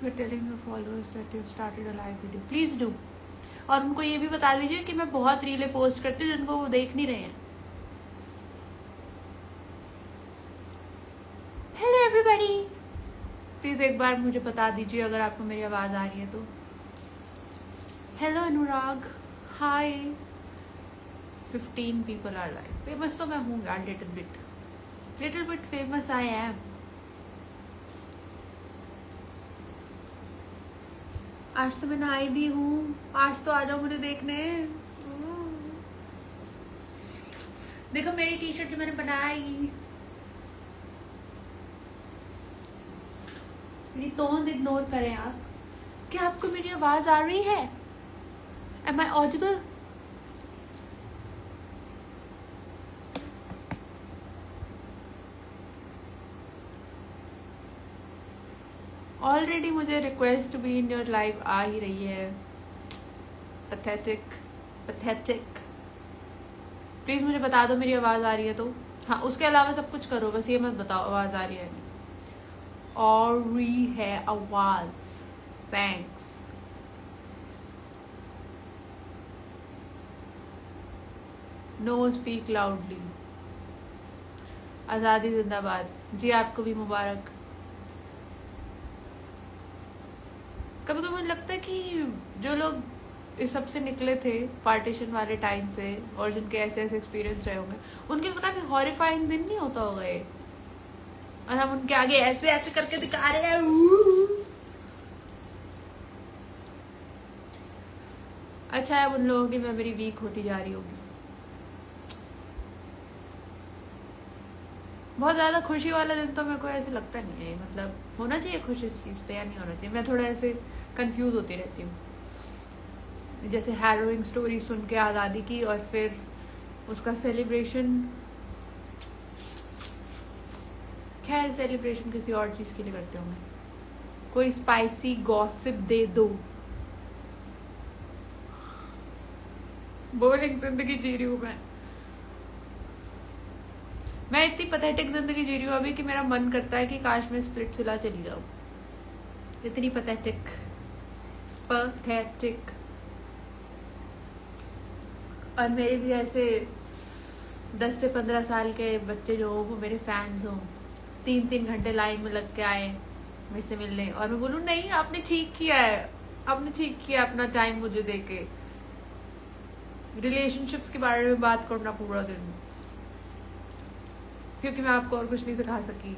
We're telling your followers that you've started a live video. Please do. और उनको ये भी बता दीजिए कि मैं बहुत रीलें पोस्ट करती हूँ जिनको वो देख नहीं रहे हैं. Hello everybody. प्लीज एक बार मुझे बता दीजिए अगर आपको मेरी आवाज आ रही है तो. Hello Anurag. Hi. 15 people are live. Famous तो मैं हूँ यार, little bit famous I am. आज तो मैं नहाई भी हूँ. आज तो आ जाओ मुझे देखने. देखो मेरी टी शर्ट जो मैंने बनाई. मेरी टोन इग्नोर करें आप. क्या आपको मेरी आवाज आ रही है? Am I audible? ऑलरेडी मुझे request to be in your live आ ही रही है. पैथेटिक. प्लीज मुझे बता दो मेरी आवाज आ रही है तो. हाँ, उसके अलावा सब कुछ करो, बस ये मत बताओ आवाज आ रही है नहीं. और रही है आवाज. थैंक्स. No speak loudly. आज़ादी जिंदाबाद. जी आपको भी मुबारक. कभी कभी मुझे लगता है कि जो लोग इस सब से निकले थे पार्टीशन वाले टाइम से और जिनके ऐसे ऐसे एक्सपीरियंस रहे होंगे, उनके लिए काफी हॉरिफाइंग दिन नहीं होता होगा ये. और हम उनके आगे ऐसे ऐसे करके दिखा रहे हैं. अच्छा है उन लोगों की मेमोरी वीक होती जा रही होगी. बहुत ज्यादा खुशी वाला दिन तो मेरे को ऐसे लगता नहीं है. मतलब होना चाहिए खुश इस चीज पे या नहीं होना चाहिए. मैं थोड़ा ऐसे कंफ्यूज होती रहती हूँ. जैसे हैरोइंग स्टोरी सुन के आज़ादी की और फिर उसका सेलिब्रेशन. खैर सेलिब्रेशन किसी और चीज के लिए करते होंगे. कोई स्पाइसी गॉसिप दे दो. बोरिंग जिंदगी जी रही हूँ मैं इतनी पैथेटिक जिंदगी जी रही हूँ अभी कि मेरा मन करता है कि काश मैं स्प्लिट्सविला चली जाऊँ. इतनी पैथेटिक. और मेरे भी ऐसे 10 से 15 साल के बच्चे जो हो वो मेरे फैंस हों. 3-3 घंटे लाइन में लग के आए मेरे से मिलने और मैं बोलूँ नहीं आपने ठीक किया है. आपने ठीक किया अपना टाइम मुझे देके. रिलेशनशिप्स के बारे में बात करना पूरा दिन, क्योंकि मैं आपको और कुछ नहीं सिखा सकी.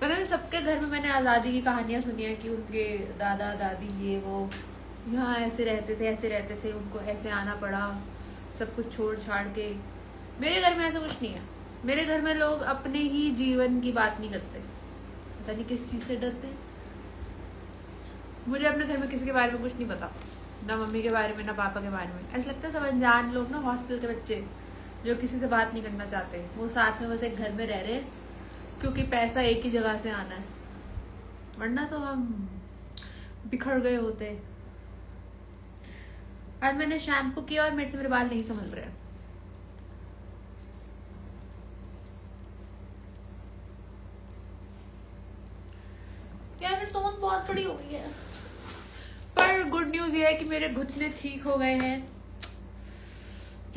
पता है सबके घर में मैंने आज़ादी की कहानियां सुनी है कि उनके दादा दादी ये वो यहाँ ऐसे रहते थे उनको ऐसे आना पड़ा सब कुछ छोड़ छाड़ के. मेरे घर में ऐसा कुछ नहीं है. मेरे घर में लोग अपने ही जीवन की बात नहीं करते. पता नहीं किस चीज से डरते. मुझे अपने घर में किसी के बारे में कुछ नहीं पता. ना मम्मी के बारे में ना पापा के बारे में. ऐसा लगता है सब अनजान लोग ना, हॉस्टल के बच्चे जो किसी से बात नहीं करना चाहते. वो साथ में बस एक घर में रह रहे क्योंकि पैसा एक ही जगह से आना है, वरना तो हम बिखर गए होते. आज मैंने शैम्पू किया और मेरे से मेरे बाल नहीं संभल रहे. यार मेरी टोन बहुत बड़ी हो गई है. पर गुड न्यूज ये है कि मेरे घुटने ठीक हो गए हैं.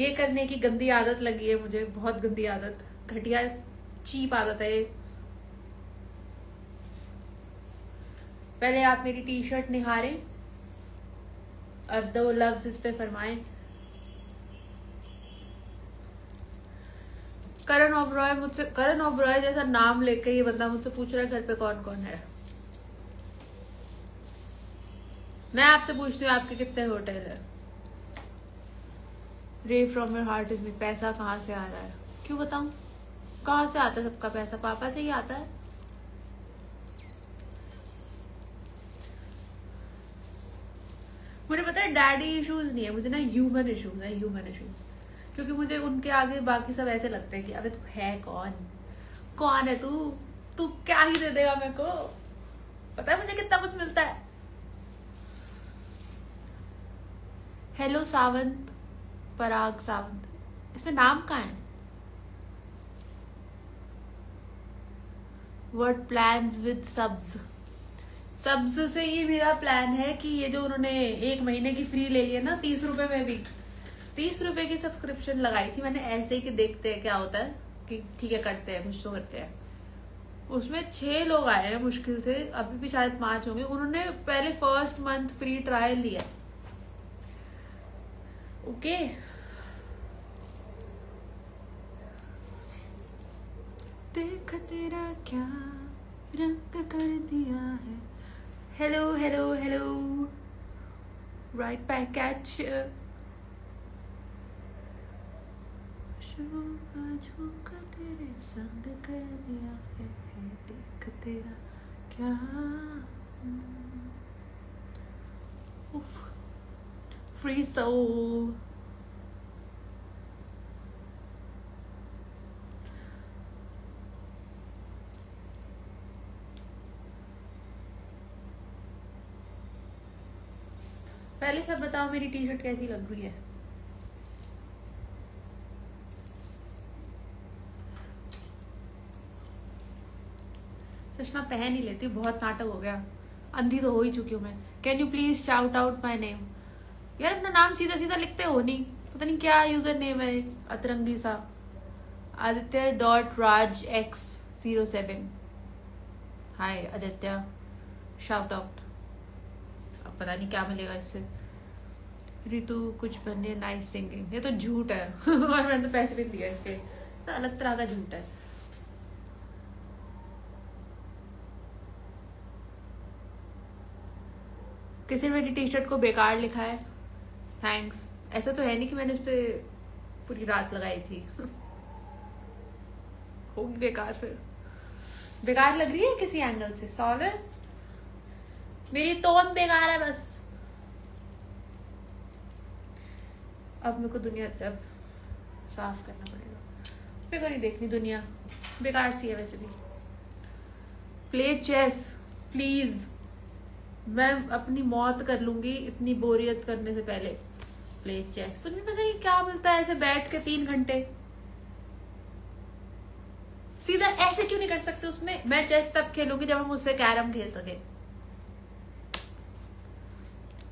ये करने की गंदी आदत लगी है मुझे. बहुत गंदी आदत. घटिया चीप आदत है. पहले आप मेरी टी शर्ट निहारें और 2 लफ्ज इस पे फरमाएं. करण ओबरॉय जैसा नाम लेके ये बंदा मुझसे पूछ रहा है घर पे कौन कौन है. मैं आपसे पूछती हूँ आपके कितने होटल है. रे फ्रॉम योर हार्ट इज मी. पैसा कहाँ से आ रहा है? क्यों बताऊं कहाँ से आता है सबका पैसा? पापा से ही आता है. मुझे पता है डैडी इश्यूज नहीं है मुझे ना, ह्यूमन इश्यूज है. क्योंकि मुझे उनके आगे बाकी सब ऐसे लगते हैं कि अबे तू है कौन है तू क्या ही दे देगा मेरे को. पता है मुझे कितना कुछ मिलता है. हेलो सावंत. पराग सावंत. इसमें नाम कहाँ है? What plans with subs? Subs से ही मेरा प्लान है कि ये जो उन्होंने 1 महीने की फ्री ले लिया ना 30 रुपए में भी, 30 रुपए की सब्सक्रिप्शन लगाई थी मैंने ऐसे ही कि देखते हैं क्या होता है, कि ठीक है करते हैं कुछ तो करते हैं। उसमें 6 लोग आए हैं मुश्किल से, अभी भी शायद 5 होंगे। उन्होंने पहले फर्स्ट मंथ फ्री ट्रायल लिया। ओके देख तेरा क्या रंग कर दिया है। Hello hello hello, right back at you. झोंका तेरे संग कर दिया है, देख तेरा क्या। उफ, फ्री सोल। पहले सब बताओ मेरी टी शर्ट कैसी लग रही है। चश्मा पहन ही लेती हूँ, बहुत नाटक हो गया, अंधी तो हो ही चुकी हूँ मैं। Can you please shout out my name? यार अपना नाम सीधा सीधा लिखते हो नहीं, पता नहीं क्या यूजर नेम है अतरंगी सा। आदित्य.राज.x07। हाय आदित्य, शाउट आउट। अब पता नहीं क्या मिलेगा इससे। रितु कुछ बने नाइस सिंगिंग, ये तो झूठ है और मैंने तो पैसे भी दिया इसके, तो अलग तरह का झूठ है। किसी ने मेरी टी शर्ट को बेकार लिखा है, थैंक्स। ऐसा तो है नहीं कि मैंने इस पे पूरी रात लगाई थी होगी बेकार, फिर बेकार लग रही है किसी एंगल से। सॉल्व मेरी टोन बेकार है बस। अब मेरे को दुनिया अब साफ करना पड़ेगा, मेरे को नहीं देखनी दुनिया, बेकार सी है वैसे भी। प्ले चेस प्लीज, मैं अपनी मौत कर लूंगी इतनी बोरियत करने से पहले। प्ले चेस, मुझे पता नहीं क्या मिलता है ऐसे बैठ के 3 घंटे। सीधा ऐसे क्यों नहीं कर सकते उसमें? मैं चेस तब खेलूंगी जब हम उससे कैरम खेल सके।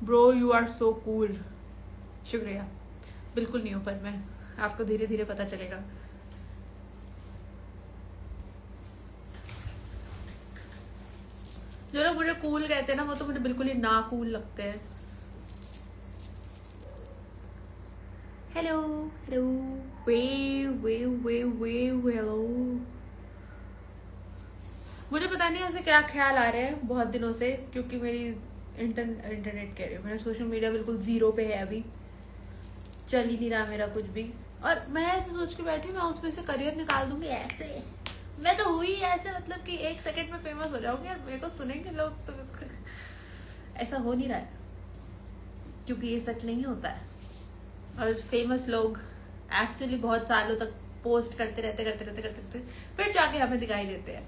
Bro you are so cool, शुक्रिया। बिल्कुल नहीं हूं, पर मैं आपको धीरे धीरे पता चलेगा। जो लोग मुझे कूल कहते हैं ना, वो तो मुझे बिल्कुल ही ना कूल लगते हैं। हेलो हेलो, वे वे वे वे हेलो। मुझे पता नहीं ऐसे क्या ख्याल आ रहे हैं बहुत दिनों से, क्योंकि मेरी इंटरनेट कह रही हूँ, मेरा सोशल मीडिया बिल्कुल 0 पे है अभी, चल ही नहीं रहा मेरा कुछ भी। और मैं ऐसे सोच के बैठी मैं उसमें से करियर निकाल दूंगी ऐसे। मैं तो हुई ऐसे, मतलब कि 1 सेकंड में फेमस हो जाऊंगी और मेरे को सुनेंगे लोग, तो ऐसा हो नहीं रहा है क्योंकि ये सच नहीं होता है। और फेमस लोग एक्चुअली बहुत सालों तक पोस्ट करते रहते फिर जाके हमें दिखाई देते हैं।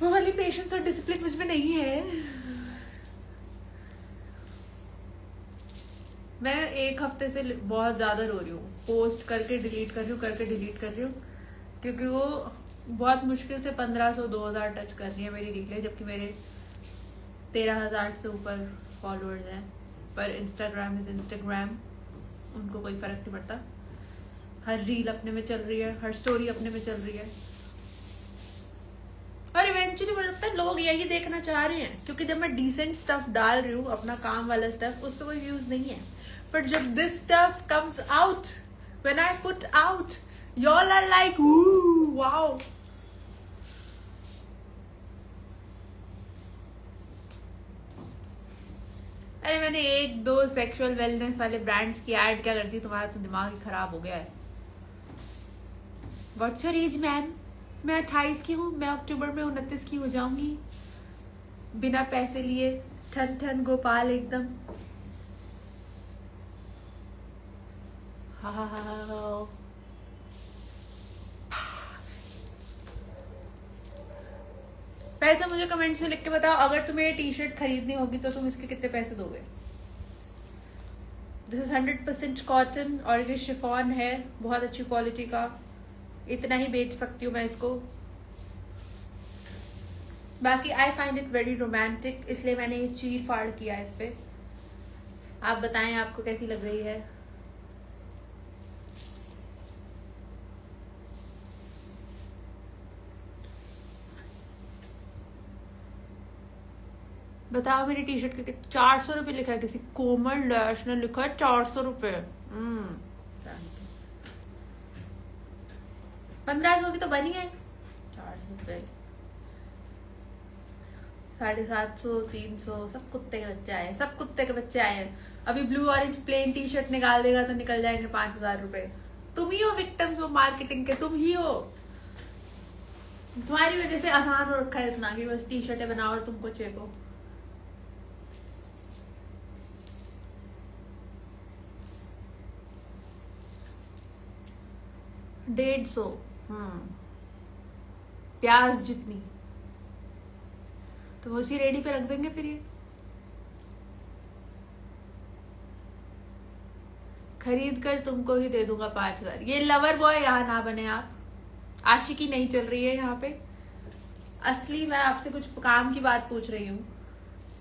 वो वाली पेशेंस और डिसिप्लिन मुझ में नहीं है। मैं 1 हफ्ते से बहुत ज्यादा रो रही हूँ, पोस्ट करके डिलीट कर रही हूँ क्योंकि वो बहुत मुश्किल से 1500 2000 टच कर रही है मेरी रीलें, जबकि मेरे 13,000 से ऊपर फॉलोअर्स हैं। पर इंस्टाग्राम इज इंस्टाग्राम, उनको कोई फर्क नहीं पड़ता। हर रील अपने में चल रही है, हर स्टोरी अपने में चल रही है। और इवेंचुअली मुझे लगता है लोग यही देखना चाह रहे हैं, क्योंकि जब मैं डिसेंट स्टफ डाल रही हूँ, अपना काम वाला स्टफ, उस पर कोई व्यूज नहीं है। बट जब this stuff comes out, when I put out, y'all are like wow। अरे मैंने 1-2 सेक्सुअल वेलनेस वाले ब्रांड्स की ऐड क्या करती, तुम्हारा तो दिमाग ही खराब हो गया है। What's your age man? मैं 28 की हूँ, मैं अक्टूबर में 29 की हो जाऊंगी, बिना पैसे लिए, ठन ठन गोपाल एकदम। हाँ। पहले से मुझे कमेंट्स में लिख के बताओ, अगर तुम्हें ये टी शर्ट खरीदनी होगी तो तुम इसके कितने पैसे दोगे? दिस इज 100% कॉटन और ये शिफॉन है, बहुत अच्छी क्वालिटी का। इतना ही बेच सकती हूँ मैं इसको। बाकी I find it very romantic, इसलिए मैंने ये चीर फाड़ किया इस पे। आप बताएं आपको कैसी लग रही है। बताओ मेरी टी शर्ट के 400 रुपये लिखा है, किसी कोमल डैश ने लिखा है 400 रुपये। 1500 की तो बनी है, 400 रुपये, 750, 300, सब कुत्ते के बच्चे आए, सब कुत्ते के बच्चे आए। अभी blue orange plain T shirt निकाल देगा तो निकल जाएंगे 5000 रुपये। तुम ही हो विक्टिम्स हो मार्केटिंग के, तुम ही हो। तुम्हारी वजह से आसान हो रखा है इतना कि बस टी शर्टें बनाओ और तुमको चेको। $150, प्याज जितनी, तो उसी रेडी पे रख देंगे फिर। ये खरीद कर तुमको ही दे दूंगा 5000। ये लवर बॉय यहाँ ना बने आप, आशिकी नहीं चल रही है यहाँ पे। असली मैं आपसे कुछ काम की बात पूछ रही हूँ,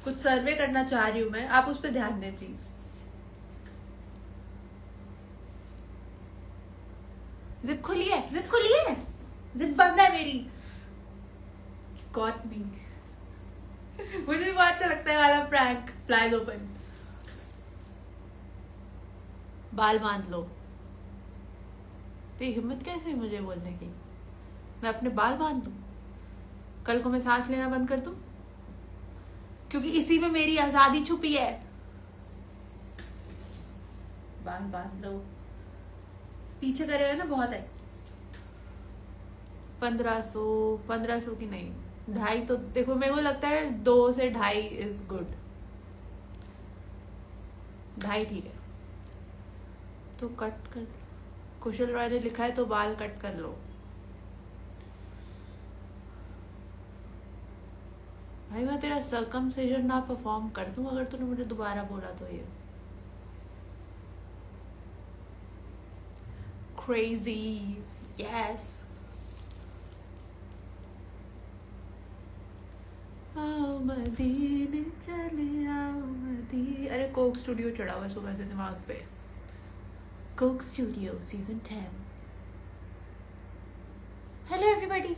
कुछ सर्वे करना चाह रही हूँ मैं, आप उस पर ध्यान दें प्लीज। जिप खुली है, जिप खुली है, जिप बंद है मेरी। Got me. मुझे भी बहुत अच्छा लगता है वाला प्रैंक, फ्लाइज ओपन। बाल बांध लो। तो हिम्मत कैसे हुई मुझे बोलने की? मैं अपने बाल बांध दूं? कल को मैं सांस लेना बंद कर दूं? क्योंकि इसी में मेरी आजादी छुपी है। बाल बांध लो। पीछे करेगा ना बहुत है। 1500 की नहीं, 2.5 तो देखो मेरे को लगता है 2 से 2.5 इज गुड। 2.5 ठीक है। तो कट कर, कुशल रॉय ने लिखा है तो बाल कट कर लो। भाई मैं तेरा सर्कमसिजन ना परफॉर्म कर दूं अगर तूने मुझे दोबारा बोला तो। ये क्रेजी। यस। आओ मदीने चले आओ मदीने। अरे कोक स्टूडियो चढ़ा हुआ है सुबह से दिमाग पे। Coke Studio season 10। Hello everybody,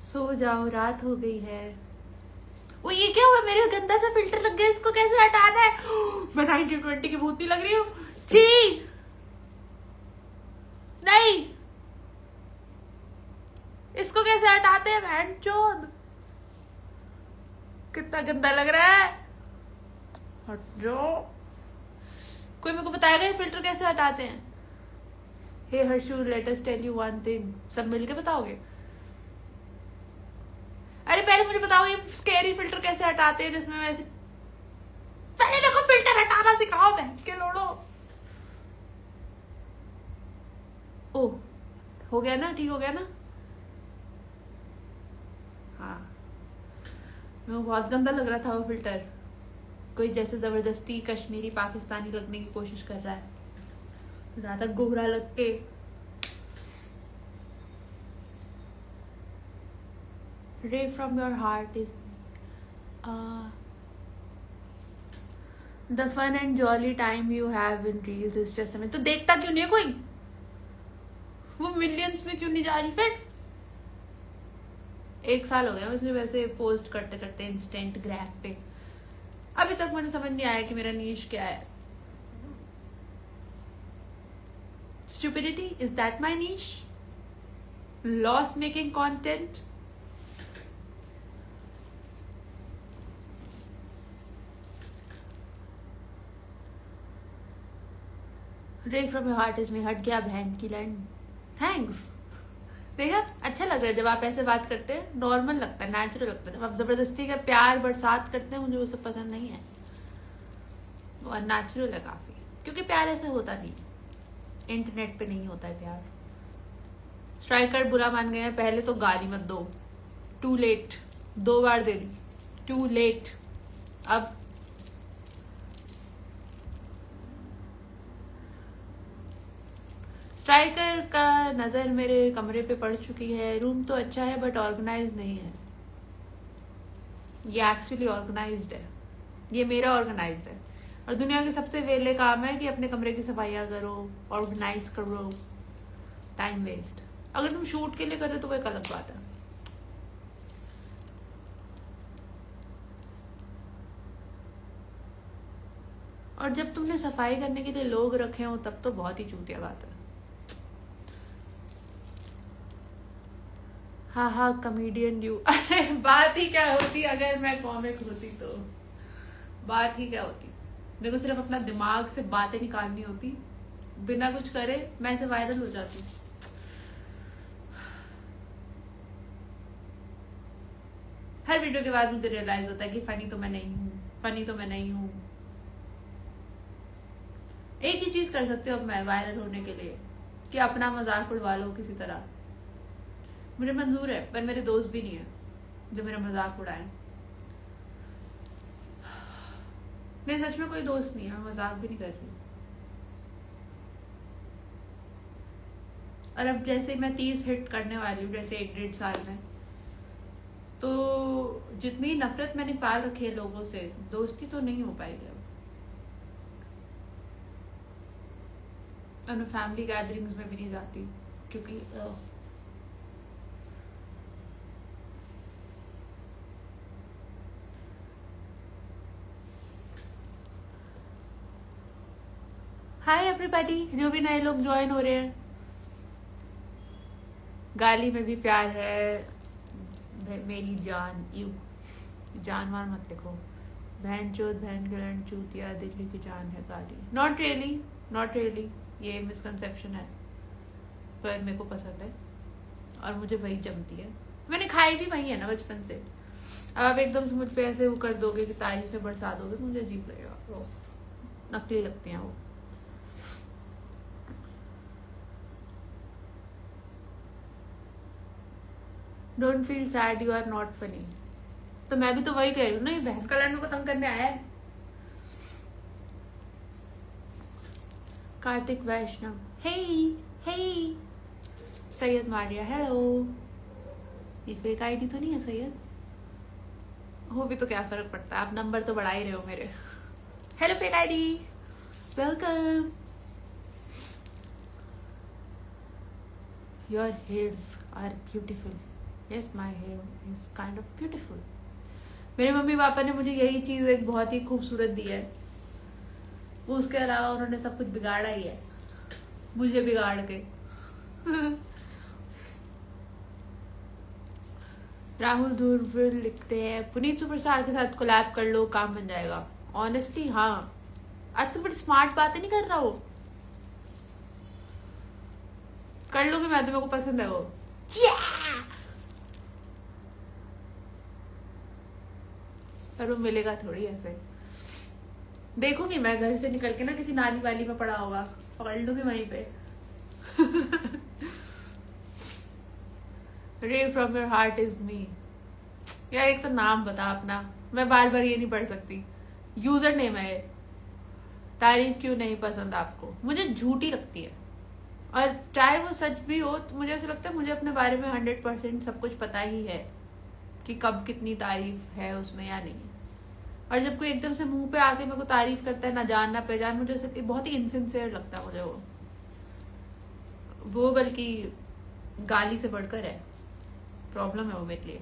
सो जाओ, रात हो गई है। वो ये क्या हुआ, मेरे गंदा सा फिल्टर लग गया, इसको कैसे हटाना है? मैं 1920 की भूतनी लग रही हूँ। छी नहीं, इसको कैसे हटाते हैं? बहन चोद, कितना गंदा लग रहा है। हट जाओ। कोई मेरे को बताएगा ये फिल्टर कैसे हटाते हैं? Hey Harshu, let us tell you one thing. सब मिलके बताओगे? अरे पहले मुझे बताओ ये स्कैरी फिल्टर कैसे हटाते हैं जिसमें वैसे। पहले देखो फिल्टर हटाना सिखाओ, मैं के लोड़ो। ओ हो गया ना, ठीक हो गया ना? हाँ, मैं बहुत गंदा लग रहा था वो फिल्टर। कोई जैसे जबरदस्ती कश्मीरी पाकिस्तानी लगने की कोशिश कर रहा है, ज्यादा गोरा लग के। Ray from your heart is the fun and jolly time you have in reels is just. तो देखता क्यों नहीं है कोई? वो मिलियंस में क्यों नहीं जा रही? फिर 1 साल हो गया उसने वैसे पोस्ट करते करते इंस्टेंट ग्रैब पे। अभी तक मुझे समझ नहीं आया कि मेरा नीश क्या है। Stupidity, is that my niche? Loss making content? Ray from your heart is me. हट गया बहन की लैंड। थैंक्स। देखा, अच्छा लग रहा है जब आप ऐसे बात करते हैं, नॉर्मल लगता है, नेचुरल लगता है। जब आप जबरदस्ती का प्यार बरसात करते हैं, मुझे वो सब पसंद नहीं है। वो अननेचुरल है काफी, क्योंकि प्यार ऐसे होता नहीं है, इंटरनेट पे नहीं होता है प्यार। स्ट्राइकर बुरा मान गए हैं, पहले तो गाली मत दो। टू लेट, 2 बार दे दी, टू लेट। अब स्ट्राइकर का नज़र मेरे कमरे पे पड़ चुकी है। रूम तो अच्छा है बट ऑर्गेनाइज नहीं है। ये एक्चुअली ऑर्गेनाइज्ड है, ये मेरा ऑर्गेनाइज्ड है। और दुनिया के सबसे वेले काम है कि अपने कमरे की सफाइयाँ करो, ऑर्गेनाइज करो, टाइम वेस्ट। अगर तुम शूट के लिए कर रहे हो तो वो एक अलग बात है। और जब तुमने सफाई करने के लिए लोग रखे हो तब तो बहुत ही चूतिया बात है। हाँ हाँ कॉमेडियन यू। अरे बात ही क्या होती अगर मैं कॉमिक होती तो, बात ही क्या होती। मेरे को सिर्फ अपना दिमाग से बातें निकालनी होती, बिना कुछ करे मैं ऐसे वायरल हो जाती। हर वीडियो के बाद मुझे रियलाइज होता है कि फनी तो मैं नहीं हूँ, फनी तो मैं नहीं हूँ। एक ही चीज कर सकते हो अब मैं वायरल होने के लिए, कि अपना मजाक उड़वा लो किसी तरह। मुझे मंजूर है, पर मेरे दोस्त भी नहीं है जो मेरा मजाक उड़ाए। मेरे सच में कोई दोस्त नहीं है, मैं मजाक भी नहीं कर रही। और अब जैसे मैं 30 हिट करने वाली हूँ, जैसे 1-1.5 साल में, तो जितनी नफरत मैंने पाल रखी है लोगों से, दोस्ती तो नहीं हो पाएगी अब। और मैं फैमिली गैदरिंग्स में भी नहीं जाती क्योंकि हाय एवरीबॉडी, जो भी नए लोग ज्वाइन हो रहे हैं। गाली में भी प्यार है मेरी जान। यू जान मार मत लिखो। बहन चोद, बहन गिलन, चूतिया, दिल्ली की जान है गाली। नॉट रियली, नॉट रियली, ये मिसकंसेप्शन है, पर मेरे को पसंद है और मुझे वही जमती है। मैंने खाई भी वही है ना बचपन से। अब आप एकदम से मुझ पे ऐसे वो कर दोगे कि तारीफें बरसा दोगे तो मुझे अजीब लगेगा, नकली लगती हैं वो। Don't feel sad, you are not funny. तो मैं भी तो वही कह रही हूँ ना, ये बहन का लड़ने को तंग करने आया है। कार्तिक वैष्णव, हे हे। सैयद मारिया, हेलो। ये फेक आईडी तो नहीं है सैयद? हो भी तो क्या फर्क पड़ता है, आप नंबर तो बढ़ा ही रहे हो मेरे। Hello fake ID, welcome. Your hairs are beautiful. Yes, my hair is kind of beautiful. मेरे मम्मी पापा ने मुझे यही चीज़ एक बहुत ही खूबसूरत दी है, वो उसके अलावा उन्होंने सब कुछ बिगाड़ा ही है, मुझे बिगाड़ के। राहुल धुरविल लिखते हैं, पुनीत सुपरस्टार के साथ कोलैब कर लो, काम बन जाएगा। ऑनेस्टली हाँ, आजकल बड़ी स्मार्ट बातें नहीं कर रहा हो, कर लूंगी मैं तो, मेरे को पसंद है वो। पर वो मिलेगा थोड़ी ऐसे। देखूंगी मैं घर से निकल के ना, किसी नाली वाली में पड़ा होगा, पकड़ लूंगी वहीं पे। रे फ्रॉम योर हार्ट इज मी। यार एक तो नाम बता अपना, मैं बार बार ये नहीं पढ़ सकती। यूजर नेम है। तारीफ क्यों नहीं पसंद आपको? मुझे झूठी लगती है, और चाहे वो सच भी हो तो मुझे ऐसा लगता है मुझे अपने बारे में 100% सब कुछ पता ही है कि कब कितनी तारीफ है उसमें या नहीं। और जब कोई एकदम से मुंह पे आके मेरे को तारीफ करता है, ना जान ना पहचान, मुझे ऐसा बहुत ही इनसिंसियर लगता है मुझे वो बल्कि गाली से बढ़कर है, प्रॉब्लम है वो मेरे लिए।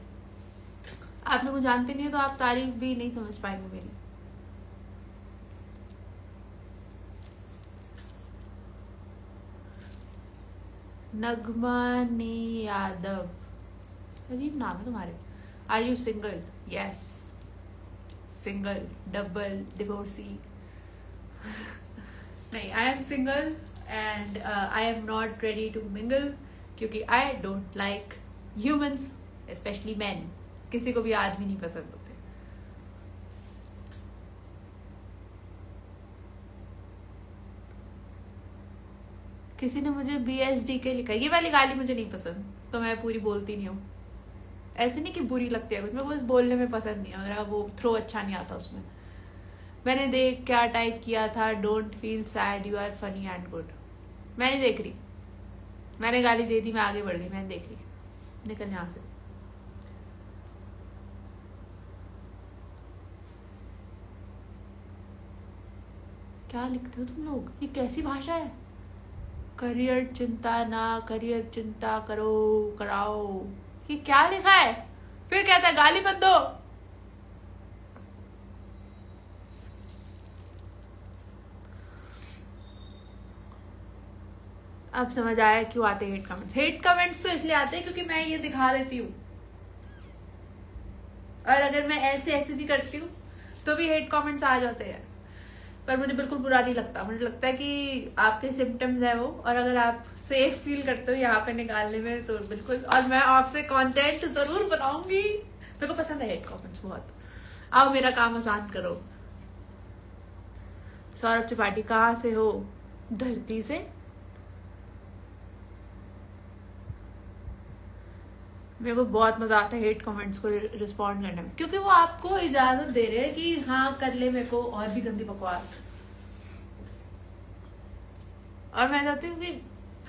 आप मेरे को जानते नहीं है तो आप तारीफ भी नहीं समझ पाएंगे मेरी। नगमानी यादव, अजीब नाम है तुम्हारे। Are you single? Yes, single, double, divorcee. नहीं, I am single and I am not ready to mingle, क्योंकि I don't like humans, specially man. किसी को भी आदमी नहीं पसंद होते। किसी ने मुझे BSD के लिखा, ये वाली गाली मुझे नहीं पसंद, तो मैं पूरी बोलती नहीं हूँ। ऐसे नहीं कि बुरी लगती है कुछ, मेरे को बस बोलने में पसंद नहीं है, मेरा वो थ्रो अच्छा नहीं आता उसमें। मैंने देख क्या टाइप किया था, don't feel sad, you are funny and good. मैं नहीं देख रही, मैंने गाली दे दी, मैं आगे बढ़ गई, मैंने देख ली, निकल यहाँ से। क्या लिखते हो तुम लोग, ये कैसी भाषा है? करियर चिंता ना, करियर चिंता करो कराओ, ये क्या लिखा है? फिर कहता है गाली मत दो। अब समझ आया क्यों आते हेट कमेंट्स। हेट कमेंट्स तो इसलिए आते हैं क्योंकि मैं ये दिखा देती हूँ, और अगर मैं ऐसे ऐसे भी करती हूँ तो भी हेट कमेंट्स आ जाते हैं। पर मुझे बिल्कुल बुरा नहीं लगता, मुझे लगता है कि आपके सिम्टम्स है वो, और अगर आप सेफ फील करते हो यहाँ पे निकालने में तो बिल्कुल, और मैं आपसे कंटेंट जरूर बनाऊंगी। मेरे को पसंद है हेट कमेंट्स बहुत। आओ मेरा काम आसान करो। सौरभ त्रिपाठी, कहाँ से हो? धरती से। मेरे को बहुत मजा आता है हेट कमेंट्स को रिस्पॉन्ड करने में, क्योंकि वो आपको इजाजत दे रहे हैं कि हाँ कर ले मेरे को और भी गंदी बकवास। और मैं चाहती हूँ कि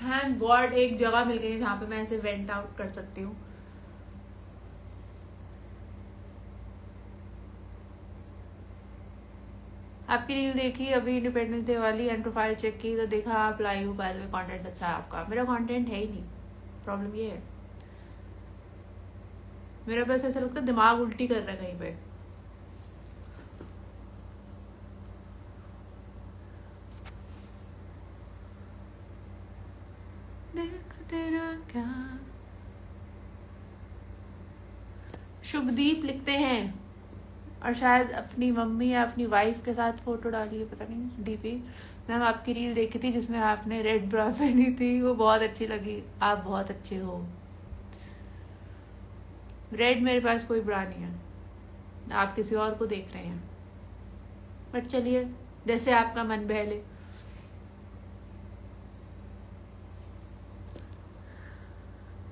थैंक गॉड एक जगह मिल गई जहाँ पे मैं ऐसे वेंट आउट कर सकती हूँ। आपकी रील देखी अभी इंडिपेंडेंस डे वाली, एंड प्रोफाइल चेक की तो देखा आप लाइव हो, बाय द वे कंटेंट अच्छा है आपका। मेरा कंटेंट है ही नहीं, प्रॉब्लम ये है। मेरा बस ऐसा लगता है दिमाग उल्टी कर रहा है कहीं पे। देख तेरा क्या। शुभदीप लिखते हैं, और शायद अपनी मम्मी या अपनी वाइफ के साथ फोटो डाली है, पता नहीं डीपी। मैम आपकी रील देखी थी जिसमें आपने रेड ब्रा पहनी थी, वो बहुत अच्छी लगी, आप बहुत अच्छे हो। रेड मेरे पास कोई ब्रा नहीं है, आप किसी और को देख रहे हैं, बट चलिए जैसे आपका मन बहले।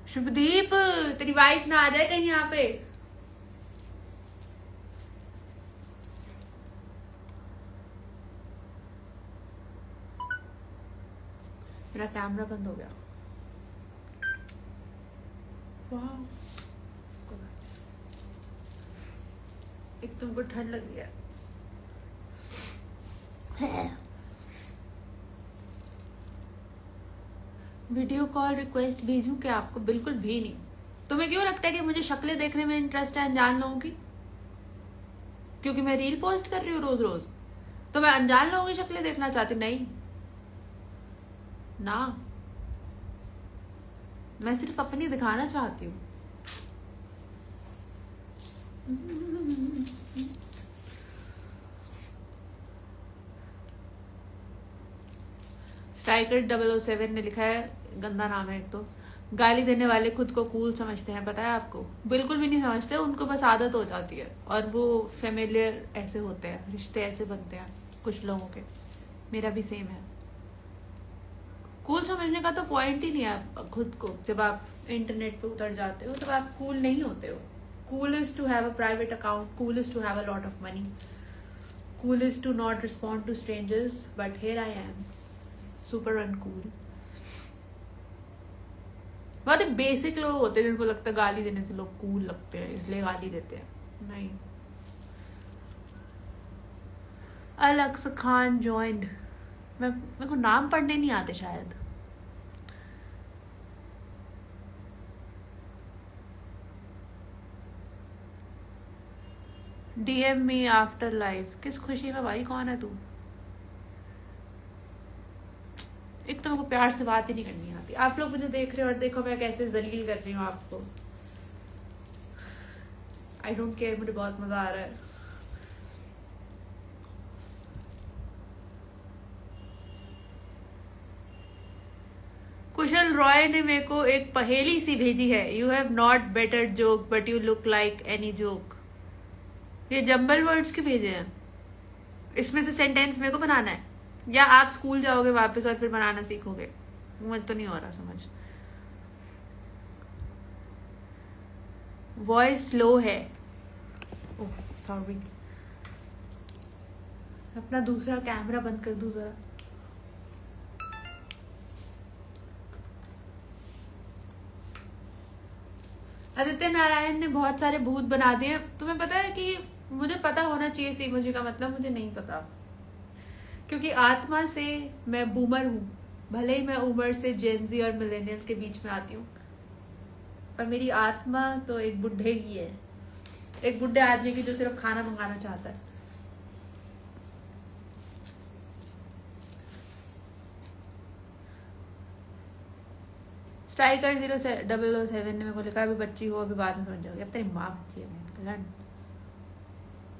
शुभदीप तेरी वाइफ ना आ जाए कहीं यहाँ पे। मेरा कैमरा बंद हो गया। वाह, एक तुमको ठंड लग गया। वीडियो कॉल रिक्वेस्ट भेजूं क्या आपको? बिल्कुल भी नहीं। तुम्हें क्यों लगता है कि मुझे शक्लें देखने में इंटरेस्ट है अनजान लोगों की? क्योंकि मैं रील पोस्ट कर रही हूँ रोज रोज, तो मैं अनजान लोगों की शक्लें देखना चाहती? नहीं ना, मैं सिर्फ अपनी दिखाना चाहती हूँ। स्ट्राइकर 007 ने लिखा है, गंदा नाम है एक तो। गाली देने वाले खुद को कूल समझते हैं, पता है आपको? बिल्कुल भी नहीं समझते, उनको बस आदत हो जाती है, और वो फेमिलियर ऐसे होते हैं, रिश्ते ऐसे बनते हैं कुछ लोगों के। मेरा भी सेम है। कूल समझने का तो पॉइंट ही नहीं है खुद को। जब आप इंटरनेट पे उतर जाते हो तब आप कूल नहीं होते हो। Cool is to have a private account, cool is to have a lot of money, cool is to not respond to strangers, but here I am super uncool. बहुत ही बेसिक लोग होते हैं जिनको लगता है गाली देने से लोग कूल लगते हैं इसलिए गाली देते हैं। नहीं। अलक्स खान जॉइंड। मेरे को नाम पढ़ने नहीं आते शायद। DM me after life. किस खुशी में भाई? कौन है तू? एक तो मेरे को प्यार से बात ही नहीं करनी आती। आप लोग मुझे देख रहे हो और देखो मैं कैसे जलील कर रही हूँ आपको। आई डोंट केयर, मुझे बहुत मजा आ रहा है। कुशल रॉय ने मेरे को एक पहेली सी भेजी है। You have not better joke but you look like any joke. ये जंबल वर्ड्स के भेजे हैं, इसमें से सेंटेंस मेरे को बनाना है, या आप स्कूल जाओगे वापस और फिर बनाना सीखोगे? मुझे तो नहीं हो रहा समझ। वॉइस स्लो है। ओह सॉरी, अपना दूसरा कैमरा बंद कर दूं जरा। आदित्य नारायण ने बहुत सारे भूत बना दिए। तुम्हें पता है कि मुझे पता होना चाहिए इस इमोजी का मतलब, मुझे नहीं पता, क्योंकि आत्मा से मैं बूमर हूँ, भले ही मैं उम्र से जेनजी और मिलेनियल के बीच में आती हूँ, पर मेरी आत्मा तो एक बुढ़े की है, एक बुढ़े आदमी की जो सिर्फ खाना मंगाना चाहता है। स्ट्राइकर 007 ने मेरे को लिखा अभी बच्ची हो, अभी बाद में समझ जाओगे। अब तेरी माँ बच्ची है।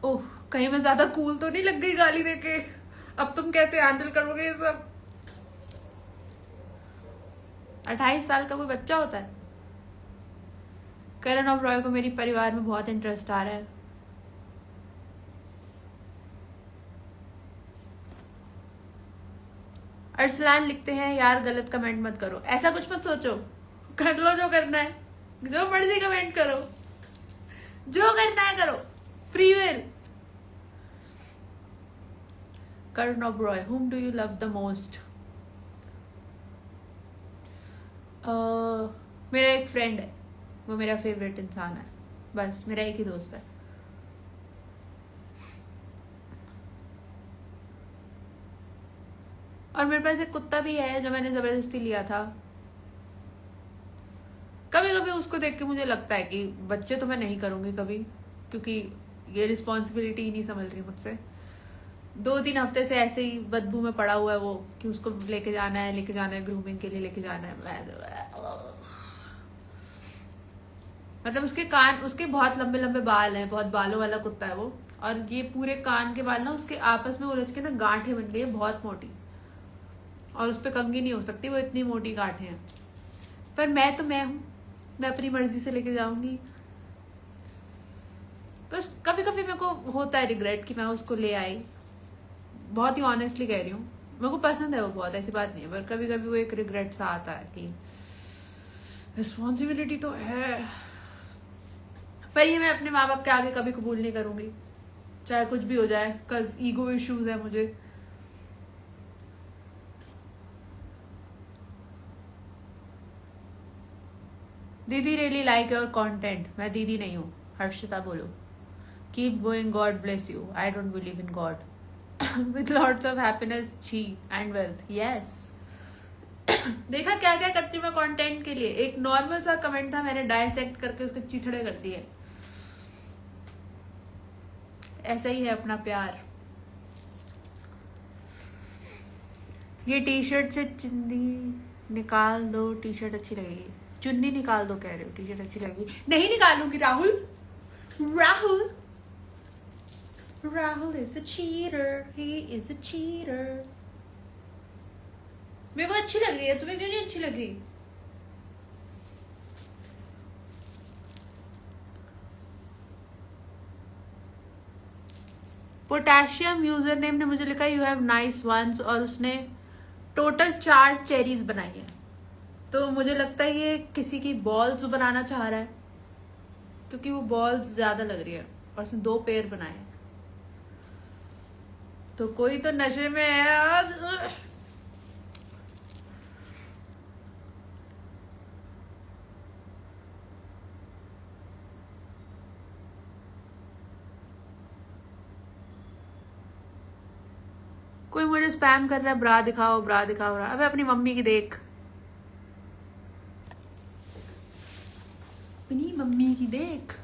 ओह, कहीं मैं ज्यादा कूल तो नहीं लग गई गाली देके? अब तुम कैसे हैंडल करोगे ये सब? 28 साल का कोई बच्चा होता है? करण ओबरॉय को मेरी परिवार में बहुत इंटरेस्ट आ रहा है। अरसलान लिखते हैं यार गलत कमेंट मत करो। ऐसा कुछ मत सोचो, कर लो जो करना है, जो मर्जी कमेंट करो, जो करना है करो, free will. Karan Oberoi, whom do you love the most? मेरा एक फ्रेंड है, वो मेरा फेवरेट इंसान है, बस मेरा एक ही दोस्त है। और मेरे पास एक कुत्ता भी है जो मैंने जबरदस्ती लिया था। कभी कभी उसको देख के मुझे लगता है कि बच्चे तो मैं नहीं करूंगी कभी, क्योंकि ये रिस्पॉन्सिबिलिटी ही नहीं समझ रही मुझसे। 2-3 हफ्ते से ऐसे ही बदबू में पड़ा हुआ है वो, कि उसको लेके जाना है ग्रूमिंग के लिए लेके जाना है। मतलब उसके कान, उसके बहुत लंबे लंबे बाल हैं, बहुत बालों वाला कुत्ता है वो, और ये पूरे कान के बाल ना उसके आपस में उलझ के ना गांठें बन गई है बहुत मोटी, और उस पर कंघी नहीं हो सकती, वो इतनी मोटी गांठें हैं। पर मैं तो मैं हूं, मैं अपनी मर्जी से लेके जाऊंगी। बस कभी कभी मेरे को होता है रिग्रेट कि मैं उसको ले आई, बहुत ही ऑनेस्टली कह रही हूँ, मेरे को पसंद है वो बहुत, ऐसी बात नहीं है, पर कभी कभी वो एक रिग्रेट सा आता है कि रिस्पॉन्सिबिलिटी तो है, पर ये मैं अपने माँ बाप के आगे कभी कबूल नहीं करूंगी, चाहे कुछ भी हो जाए, कज ईगो इश्यूज है मुझे। दीदी रियली लाइक योर कंटेंट। मैं दीदी नहीं हूँ, हर्षिता बोलो। Keep going, God bless you. I don't believe in God. With lots of happiness छी एंड वेल्थ। यस, देखा क्या क्या करती हूँ मैं कंटेंट के लिए। एक नॉर्मल सा कमेंट था, मैंने डायसेक्ट करके उसके चिथड़े कर दिए। ऐसा ही है अपना प्यार। ये टी शर्ट से चुन्नी निकाल दो, टी शर्ट अच्छी लगेगी। चुन्नी निकाल दो कह रहे हो, टी शर्ट अच्छी लगेगी। नहीं निकालूंगी Rahul. Rahul Rahul is a cheater, he is a cheater. मेरे को अच्छी लग रही है, तुम्हें क्यों नहीं अच्छी लग रही? पोटेशियम यूजर नेम ने मुझे लिखा यू हैव नाइस वंस, और उसने टोटल 4 चेरीज बनाई है। तो मुझे लगता है ये किसी की बॉल्स बनाना चाह रहा है, क्योंकि वो बॉल्स ज्यादा लग रही है, और उसने 2 पेयर बनाए हैं। तो कोई तो नशे में है आज। कोई मुझे स्पैम कर रहा है, ब्रा दिखाओ ब्रा दिखाओ। अबे अपनी मम्मी की देख, अपनी मम्मी की देख।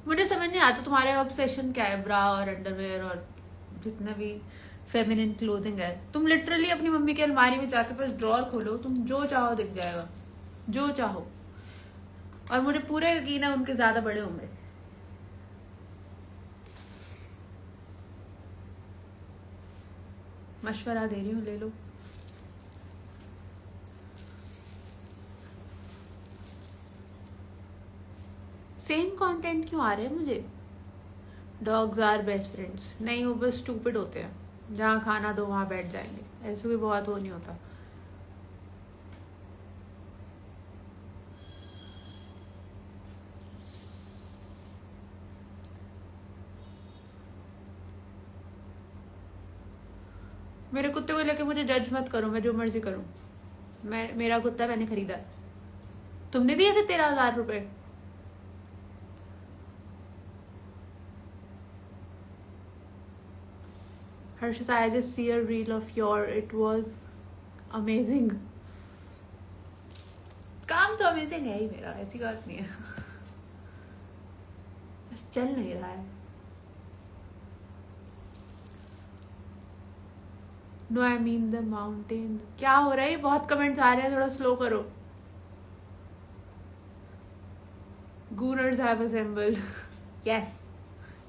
मुझे समझ नहीं आता तुम्हारे ऑब्सेशन क्या है, ब्रा और अंडरवेयर और जितना भी फेमिनिन क्लोथिंग है। तुम लिटरली अपनी मम्मी की अलमारी में जाके बस ड्रॉर खोलो, तुम जो चाहो दिख जाएगा, जो चाहो। और मुझे पूरा यकीन है उनके ज्यादा बड़े होंगे। मशवरा दे रही हूँ, ले लो। सेम कंटेंट क्यों आ रहे हैं मुझे? Dogs are best friends. नहीं, वो बस स्टूपिड होते हैं, जहाँ खाना दो वहां बैठ जाएंगे, ऐसे कोई बहुत वो नहीं होता। मेरे कुत्ते को लेके मुझे जज मत करो, मैं जो मर्जी करूं। मेरा कुत्ता मैंने खरीदा, तुमने दिए थे 13,000 रुपए। Harshita, I just see a reel of your, it was amazing। काम तो अमेजिंग है ही मेरा, ऐसी बात नहीं है, बस चल नहीं रहा है। No I mean the mountain. क्या हो रहा है, बहुत कमेंट्स आ रहे हैं, थोड़ा स्लो करो। गूनर्स हैव असेंबल्ड। यस,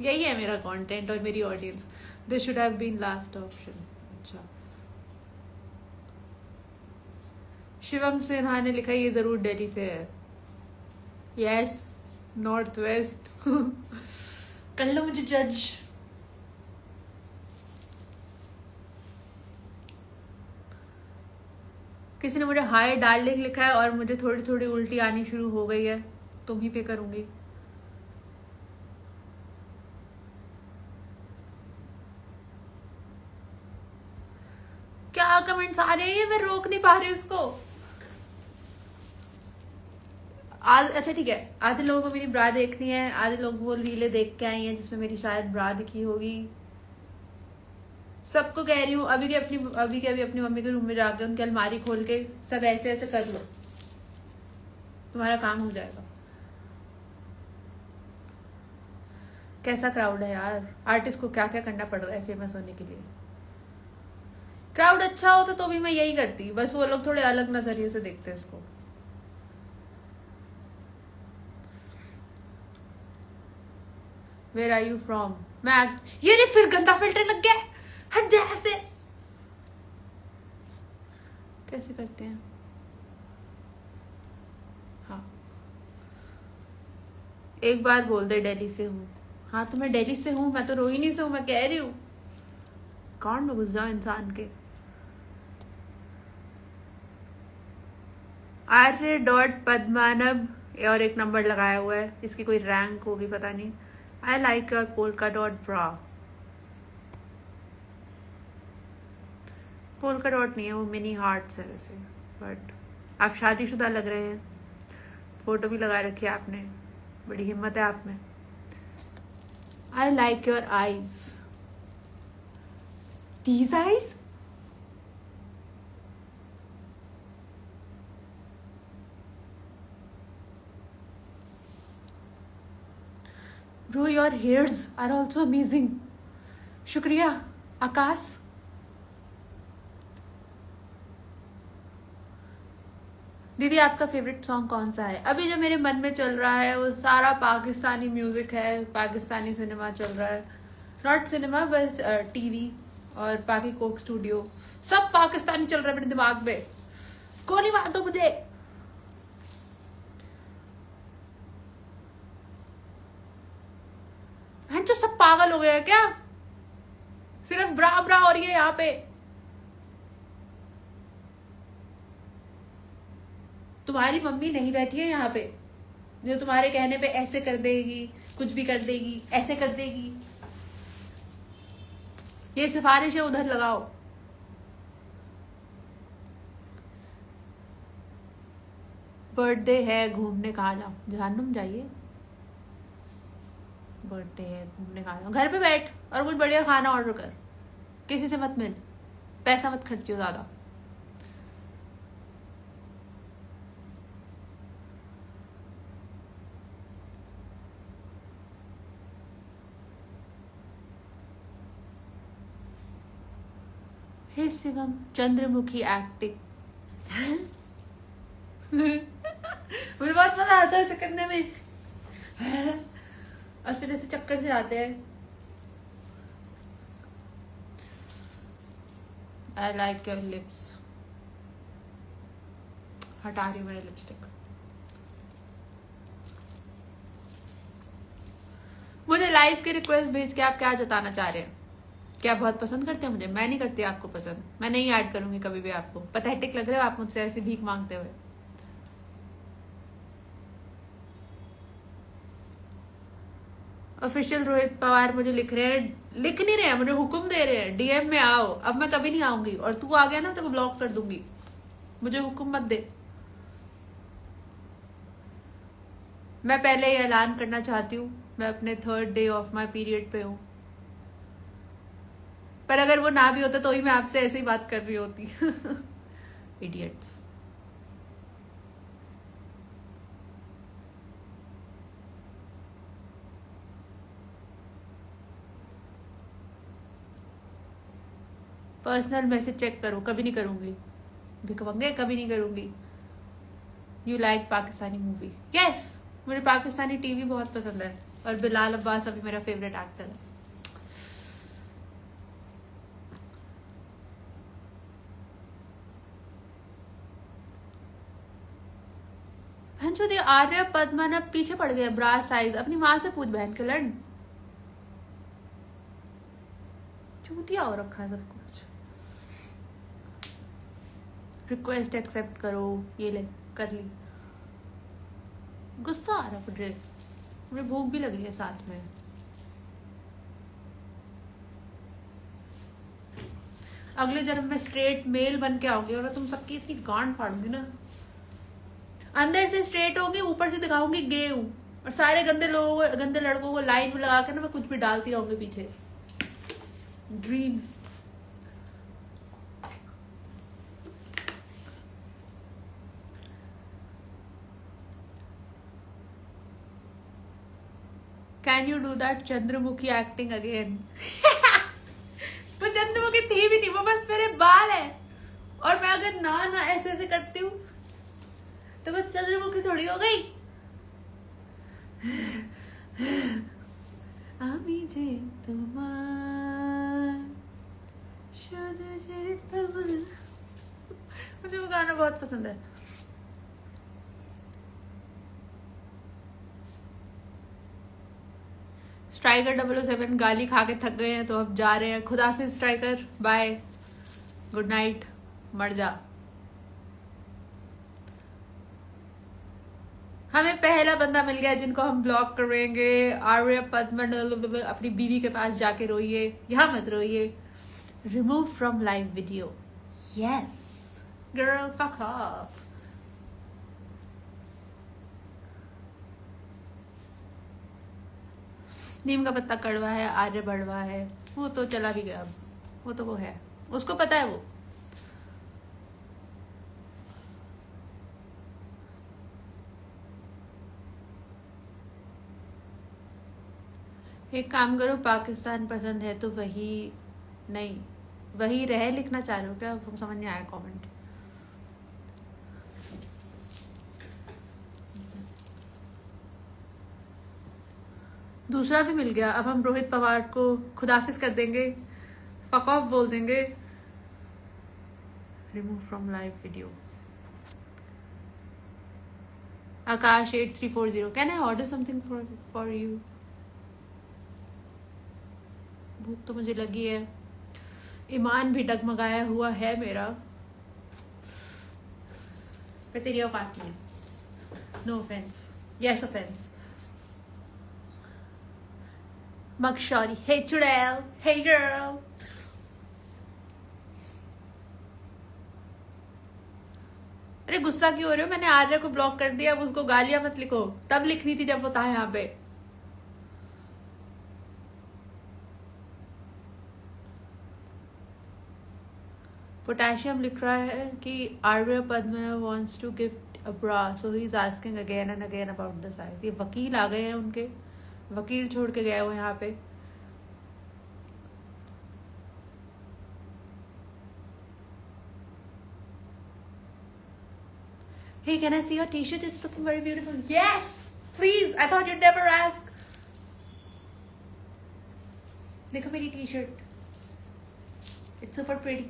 यही है मेरा कंटेंट और मेरी audience. This should have been last option. अच्छा, शिवम सिन्हा ने लिखा ये जरूर दिल्ली से है। Yes, north west. कर लो मुझे जज। किसी ने मुझे हाय डार्लिंग लिखा है और मुझे थोड़ी थोड़ी उल्टी आनी शुरू हो गई है, तुम ही पे करूंगी। क्या कमेंट्स आ रहे हैं, मैं रोक नहीं पा रही उसको। अच्छा ठीक है, आधे लोगों को मेरी ब्रा देखनी है, आधे लोग वो रीलें देख के आई हैं जिसमें मेरी शायद ब्रा दिखी होगी। सबको कह रही हूँ अभी अपनी मम्मी के रूम में जाके उनकी अलमारी खोल के सब ऐसे ऐसे कर लो, तुम्हारा काम हो जाएगा। कैसा क्राउड है यार, आर्टिस्ट को क्या क्या करना पड़ रहा है फेमस होने के लिए। क्राउड अच्छा होता तो भी मैं यही करती, बस वो लोग थोड़े अलग नजरिए से देखते हैं इसको। Where are you from? ये नहीं, फिर गंदा फिल्टर लग गया, हट जा ऐसे। कैसे करते हैं? हाँ, एक बार बोल दे दिल्ली से हूँ। हाँ तो मैं दिल्ली से हूँ, मैं तो रोहिणी से हूँ, मैं कह रही हूँ। कौन में घुस जाओ इंसान के। आर्य डॉट पद्मानब और एक नंबर लगाया हुआ है, इसकी कोई रैंक होगी पता नहीं। I like your polka dot bra. Polka dot नहीं है वो, मिनी हार्ट्स है वैसे, बट आप शादीशुदा लग रहे हैं। फोटो भी लगा रखी है आपने, बड़ी हिम्मत है आप में। I like your eyes. These eyes? Bro, your hairs are also amazing. शुक्रिया आकाश। दीदी आपका फेवरेट सॉन्ग कौन सा है? अभी जो मेरे मन में चल रहा है वो सारा पाकिस्तानी म्यूजिक है, पाकिस्तानी सिनेमा चल रहा है। नॉट सिनेमा बस टीवी और पाकि कोक स्टूडियो, सब पाकिस्तानी चल रहा है मेरे दिमाग में। गोली मार दो मुझे। जो सब पागल हो गए हैं क्या? सिर्फ ब्रा ब्रा हो रही है यहाँ पे। तुम्हारी मम्मी नहीं बैठी है यहाँ पे जो तुम्हारे कहने पे ऐसे कर देगी, कुछ भी कर देगी, ऐसे कर देगी। ये सिफारिश है, उधर लगाओ। बर्थडे है, घूमने कहाँ जाओ? जहन्नुम जाइए। बर्थडे है, घूमने कहाँ जाओ? घर पे बैठ और कुछ बढ़िया खाना ऑर्डर कर, किसी से मत मिल, पैसा मत खर्चियो ज्यादा। हे शिवम, चंद्रमुखी एक्टिंग। मुझे बहुत मजा आता है ऐसे करने में, और फिर ऐसे चक्कर से जाते हैं। I like your lips. हटा रही हूँ मेरे लिपस्टिक। मुझे लाइव की रिक्वेस्ट भेज के आप क्या जताना चाह रहे हैं? क्या बहुत पसंद करते हैं मुझे? मैं नहीं करती आपको पसंद, मैं नहीं ऐड करूंगी कभी भी आपको। पैथेटिक लग रहे हो आप मुझसे ऐसे भीख मांगते हुए। ऑफिशियल रोहित पवार मुझे लिख नहीं रहे हैं, मुझे हुक्म दे रहे हैं डीएम में आओ। अब मैं कभी नहीं आऊंगी, और तू आ गया ना तो ब्लॉक कर दूंगी। मुझे हुक्म मत दे। मैं पहले ही ऐलान करना चाहती हूँ, मैं अपने 3rd day of my period पे हूँ। पर अगर वो ना भी होता तो ही मैं आपसे ऐसे ही बात कर रही होती। इडियट्स। पर्सनल मैसेज चेक करो। कभी नहीं करूंगी भिकमंगे, कभी नहीं करूंगी। You like Pakistani movie? Yes, मुझे पाकिस्तानी टीवी बहुत पसंद है और बिलाल अब्बास अभी मेरा फेवरेट एक्टर है। भैंचो दे आर्य पद्मन अब पीछे पड़ गए ब्रा साइज। अपनी माँ से पूछ बहन के लड़। चूतिया हो रखा है सब कुछ। रिक्वेस्ट एक्सेप्ट करो, ये ले कर ली। गुस्सा आ रहा मुझे भूख भी लग रही है साथ में। अगले जन्म में स्ट्रेट मेल बन के आओगे और तुम सबकी इतनी गांड फाड़ूंगी ना। अंदर से स्ट्रेट होंगी, ऊपर से दिखाऊंगी गे हूं, और सारे गंदे लोगों, गंदे लड़कों को लाइन में लगा कर ना मैं कुछ भी डालती रहूंगी पीछे। Dreams. Can you do that Chandramukhi acting again? वो चंद्रमुखी थी भी नहीं, वो बस मेरे बाल है। और मैं अगर ना ऐसे ऐसे करती हूँ तो वो चंद्रमुखी थोड़ी हो गई। আমি যে তোমার শুধু যে मुझे वो गाना बहुत पसंद है। स्ट्राइकर 007 गाली खा के थक गए हैं तो अब जा रहे हैं। खुदाफिज स्ट्राइकर, बाय, गुड नाइट, मर जा। हमें पहला बंदा मिल गया जिनको हम ब्लॉक करेंगे। आर्य पद्मन अपनी बीवी के पास जाके रोइए, यहां मत रोइए। Remove from live video. Yes girl, fuck off. नीम का पत्ता कड़वा है, आर्य बड़वा है। वो तो चला भी गया अब, वो तो वो है, उसको पता है वो। एक काम करो, पाकिस्तान पसंद है तो वही नहीं वही रह लिखना चाह रहे हो क्या? समझ नहीं आया कमेंट। दूसरा भी मिल गया। अब हम रोहित पवार को खुदाफिज कर देंगे, फक ऑफ बोल देंगे। Remove from live video. Akash 8340, can I order something for you? भूख तो मुझे लगी है, ईमान भी डगमगाया हुआ है मेरा, पर तेरी औकात नहीं। No offence, yes offence. मगशौरी, हे चुड़ैल, हे गर्ल। अरे गुस्सा क्यों हो रहे हो? मैंने आर्य को ब्लॉक कर दिया, अब उसको गालियां मत लिखो। तब लिखनी थी जब वो था यहाँ पे। पोटेशियम लिख रहा है कि Arya Padmana wants to gift a bra, so he is asking again and again about the size. ये वकील आ गए हैं, उनके वकील छोड़ के गए वो यहाँ पे। Hey, can I see your t-shirt? It's looking very beautiful. Yes, please. I thought you'd never ask. देखो मेरी t-shirt. It's super pretty.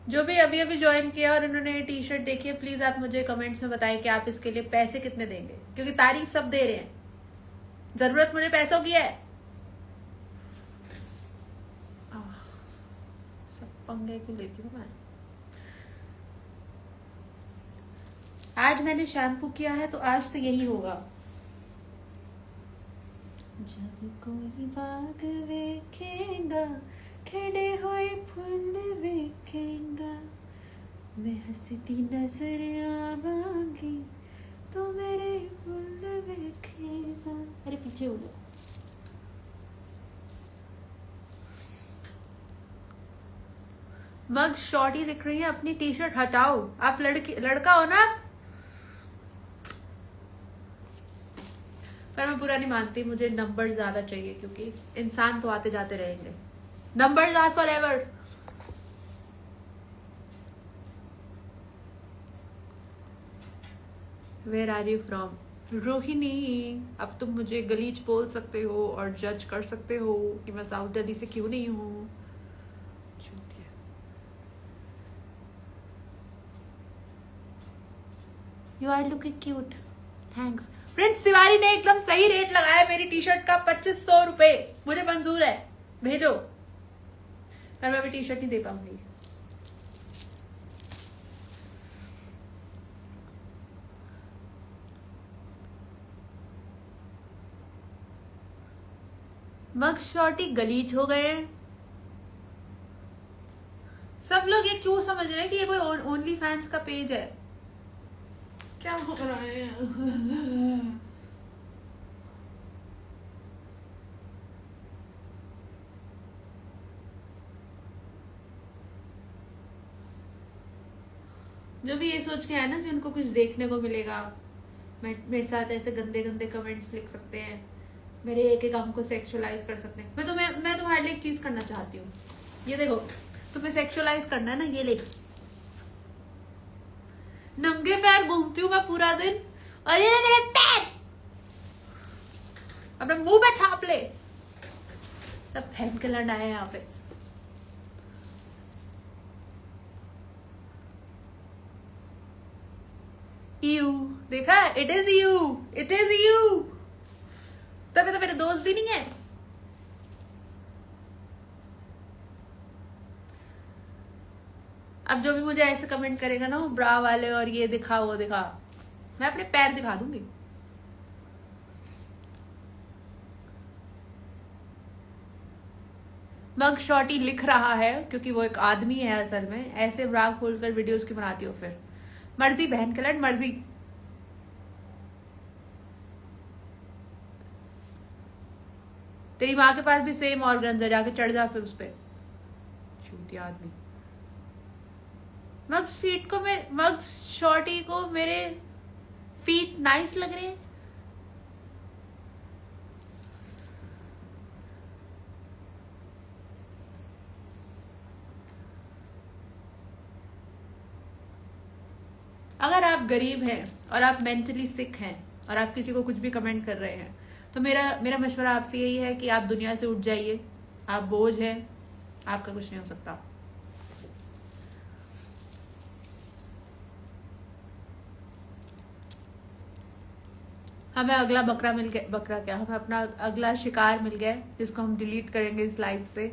जो भी अभी अभी ज्वाइन किया और उन्होंने ये टी शर्ट देखी है, प्लीज आप मुझे कमेंट्स में बताएं कि आप इसके लिए पैसे कितने देंगे, क्योंकि तारीफ सब दे रहे हैं, जरूरत मुझे पैसों की है। सब पंगे क्यों लेती हूँ मैं? आज मैंने शैम्पू किया है तो आज तो यही होगा। जब कोई बाग वेखेगा खिड़े हुए फूल वेखेगा, मैं हंसती नजर आवांगी तो मेरे फूल वेखेगा। अरे पीछे हो गया। मग शॉर्टी दिख रही है, अपनी टी शर्ट हटाओ। आप लड़का हो ना आप। पर मैं पूरा नहीं मानती, मुझे नंबर ज्यादा चाहिए, क्योंकि इंसान तो आते जाते रहेंगे। Numbers are forever. Where are you from? Rohini, अब तुम मुझे गलीच बोल सकते हो और जज कर सकते हो कि मैं साउथ दिल्ली से क्यों नहीं हूँ। You are looking cute, thanks. Prince Tiwari ने एकदम सही रेट लगाया मेरी टी शर्ट का, 2500 रुपए। मुझे मंजूर है, भेजो। पर मैं अभी टी शर्ट नहीं दे पाऊंगी। मग शॉर्टी गलीच हो गए हैं। सब लोग ये क्यों समझ रहे हैं कि ये कोई ओनली फैंस का पेज है? क्या हो रहा है? जो भी ये सोच के आया ना कि उनको कुछ देखने को मिलेगा, मेरे साथ ऐसे गंदे गंदे कमेंट्स लिख सकते हैं, मेरे एक एक काम को सेक्सुअलाइज कर सकते हैं। मैं तुम्हारे लिए एक चीज करना चाहती हूँ। ये देखो, तुम्हें सेक्सुअलाइज करना है ना, ये ले। नंगे पैर घूमती हूँ मैं पूरा दिन, और ये मेरे पैर अपने मुंह पे छाप ले। सब फैन के लड़ आए यहाँ पे। यू देखा, it is you, it is you. तभी तो मेरे दोस्त भी नहीं है। अब जो भी मुझे ऐसे कमेंट करेगा ना, वो ब्रा वाले और ये दिखा वो दिखा, मैं अपने पैर दिखा दूंगी। मग शॉर्टी लिख रहा है क्योंकि वो एक आदमी है असल में। ऐसे ब्रा खोलकर वीडियोस की बनाती हो फिर? मर्जी बहन कलट, मर्जी। तेरी माँ के पास भी सेम ऑर्गन्स है, जाके चढ़ जा फिर उस पे, छूती आदमी। मग्स फीट को मग्स शॉर्टी को मेरे फीट नाइस लग रहे हैं। अगर आप गरीब हैं और आप मेंटली सिक हैं और आप किसी को कुछ भी कमेंट कर रहे हैं, तो मेरा मशवरा आपसे यही है कि आप दुनिया से उठ जाइए। आप बोझ हैं, आपका कुछ नहीं हो सकता। हमें अगला बकरा मिल गया, बकरा क्या, हमें अपना अगला शिकार मिल गया, जिसको हम डिलीट करेंगे इस लाइफ से।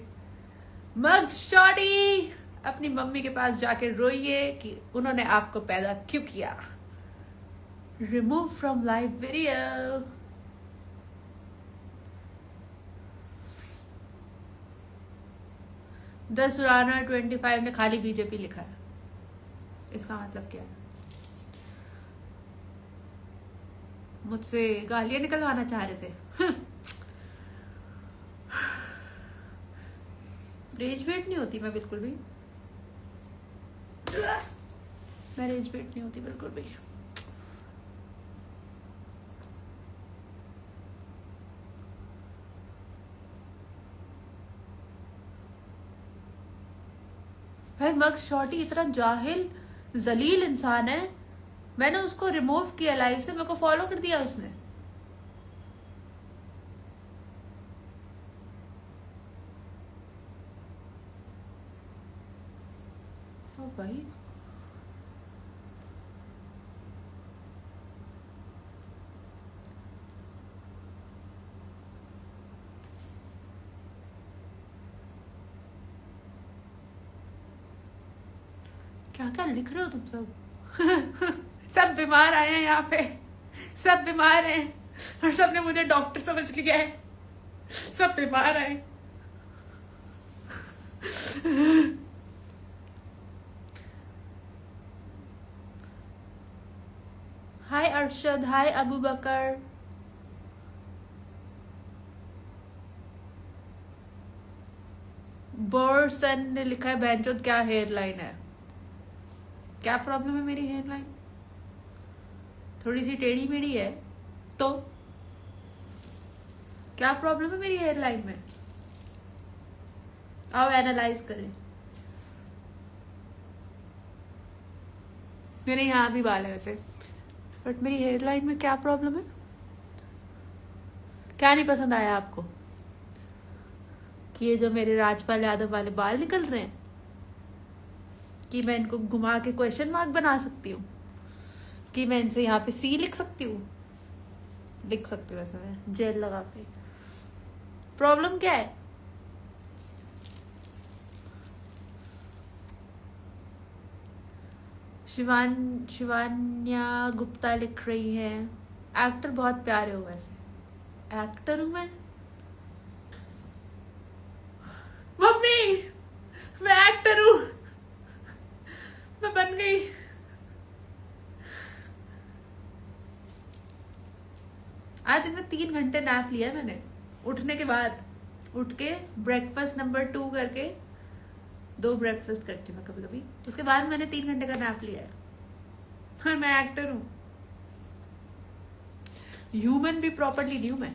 मग्स शॉर्टी, अपनी मम्मी के पास जाके रोइए कि उन्होंने आपको पैदा क्यों किया। Remove from live video. The Surana 25 ने खाली बीजेपी लिखा है, इसका मतलब क्या है? मुझसे गालियां निकलवाना चाह रहे थे। रेज वेट नहीं होती मैं बिल्कुल भी, मैं रेज वेट नहीं होती बिल्कुल भी। भाई मग शॉर्टी इतना जाहिल जलील इंसान है। मैंने उसको रिमूव किया लाइव से, मेरे को फॉलो कर दिया उसने। ओ भाई, क्या क्या लिख रहे हो तुम सब? सब बीमार आए हैं यहाँ पे, सब बीमार हैं और सबने मुझे डॉक्टर समझ लिया है। सब बीमार आए। हाय अरशद, हाय अबू बकर। बोरसन ने लिखा है बहनचोद क्या हेयर लाइन है। क्या प्रॉब्लम है मेरी हेयर लाइन? थोड़ी सी टेढ़ी मेढ़ी है तो क्या प्रॉब्लम है मेरी हेयर लाइन में? आओ एनालाइज करें। मेरे यहाँ भी बाल है वैसे, बट मेरी हेयर लाइन में क्या प्रॉब्लम है? क्या नहीं पसंद आया आपको कि ये जो मेरे राजपाल यादव वाले बाल निकल रहे हैं कि मैं इनको घुमा के क्वेश्चन मार्क बना सकती हूँ, कि मैं इनसे यहाँ पे सी लिख सकती हूँ? लिख सकती हूँ वैसे मैं जेल लगा के। प्रॉब्लम क्या है? शिवान्या गुप्ता लिख रही है एक्टर बहुत प्यारे हो। वैसे एक्टर हूँ मैं? मम्मी मैं एक्टर हूँ, मैं बन गई। आज दिन में 3 घंटे नैप लिया मैंने। उठने के बाद उठ के ब्रेकफास्ट नंबर 2 करके 2 ब्रेकफास्ट करती हूँ मैं कभी कभी, उसके बाद मैंने 3 घंटे का नैप लिया है। और मैं एक्टर हूँ। ह्यूमन भी प्रॉपर्ली नहीं हूं मैं।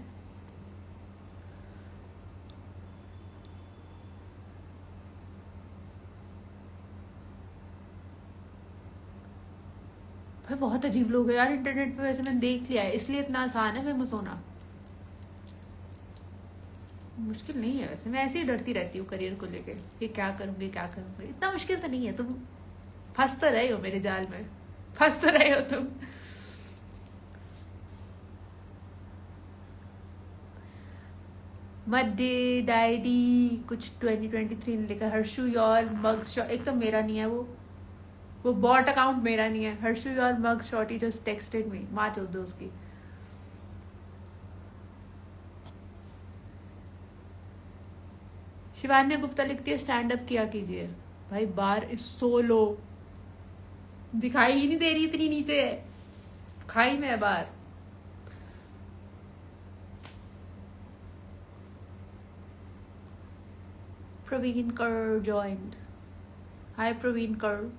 भाई बहुत अजीब लोग है यार इंटरनेट पे। वैसे मैंने देख लिया है, इसलिए इतना आसान है फेमस होना। मुश्किल नहीं है वैसे, मैं ऐसे ही डरती रहती हूँ करियर को लेके कि क्या करूंगी क्या करूंगी। इतना मुश्किल तो नहीं है। तुम फंस तो रहे हो मेरे जाल में, फंस तो रहे हो तुम। मध्य डायडी कुछ 2023 ने लिखा। हर्षु योर मग शॉट, एक तो मेरा नहीं है वो बॉट अकाउंट मेरा नहीं है। Harshu your mug shot he just texted me, माँ चोद दो उसकी। शिवान्या गुप्ता लिखती है स्टैंड अप किया कीजिए। भाई बार इज सो लो, दिखाई ही नहीं दे रही, इतनी नीचे है खाई में है बार। प्रवीण कर जॉइंड। हाय प्रवीण कर।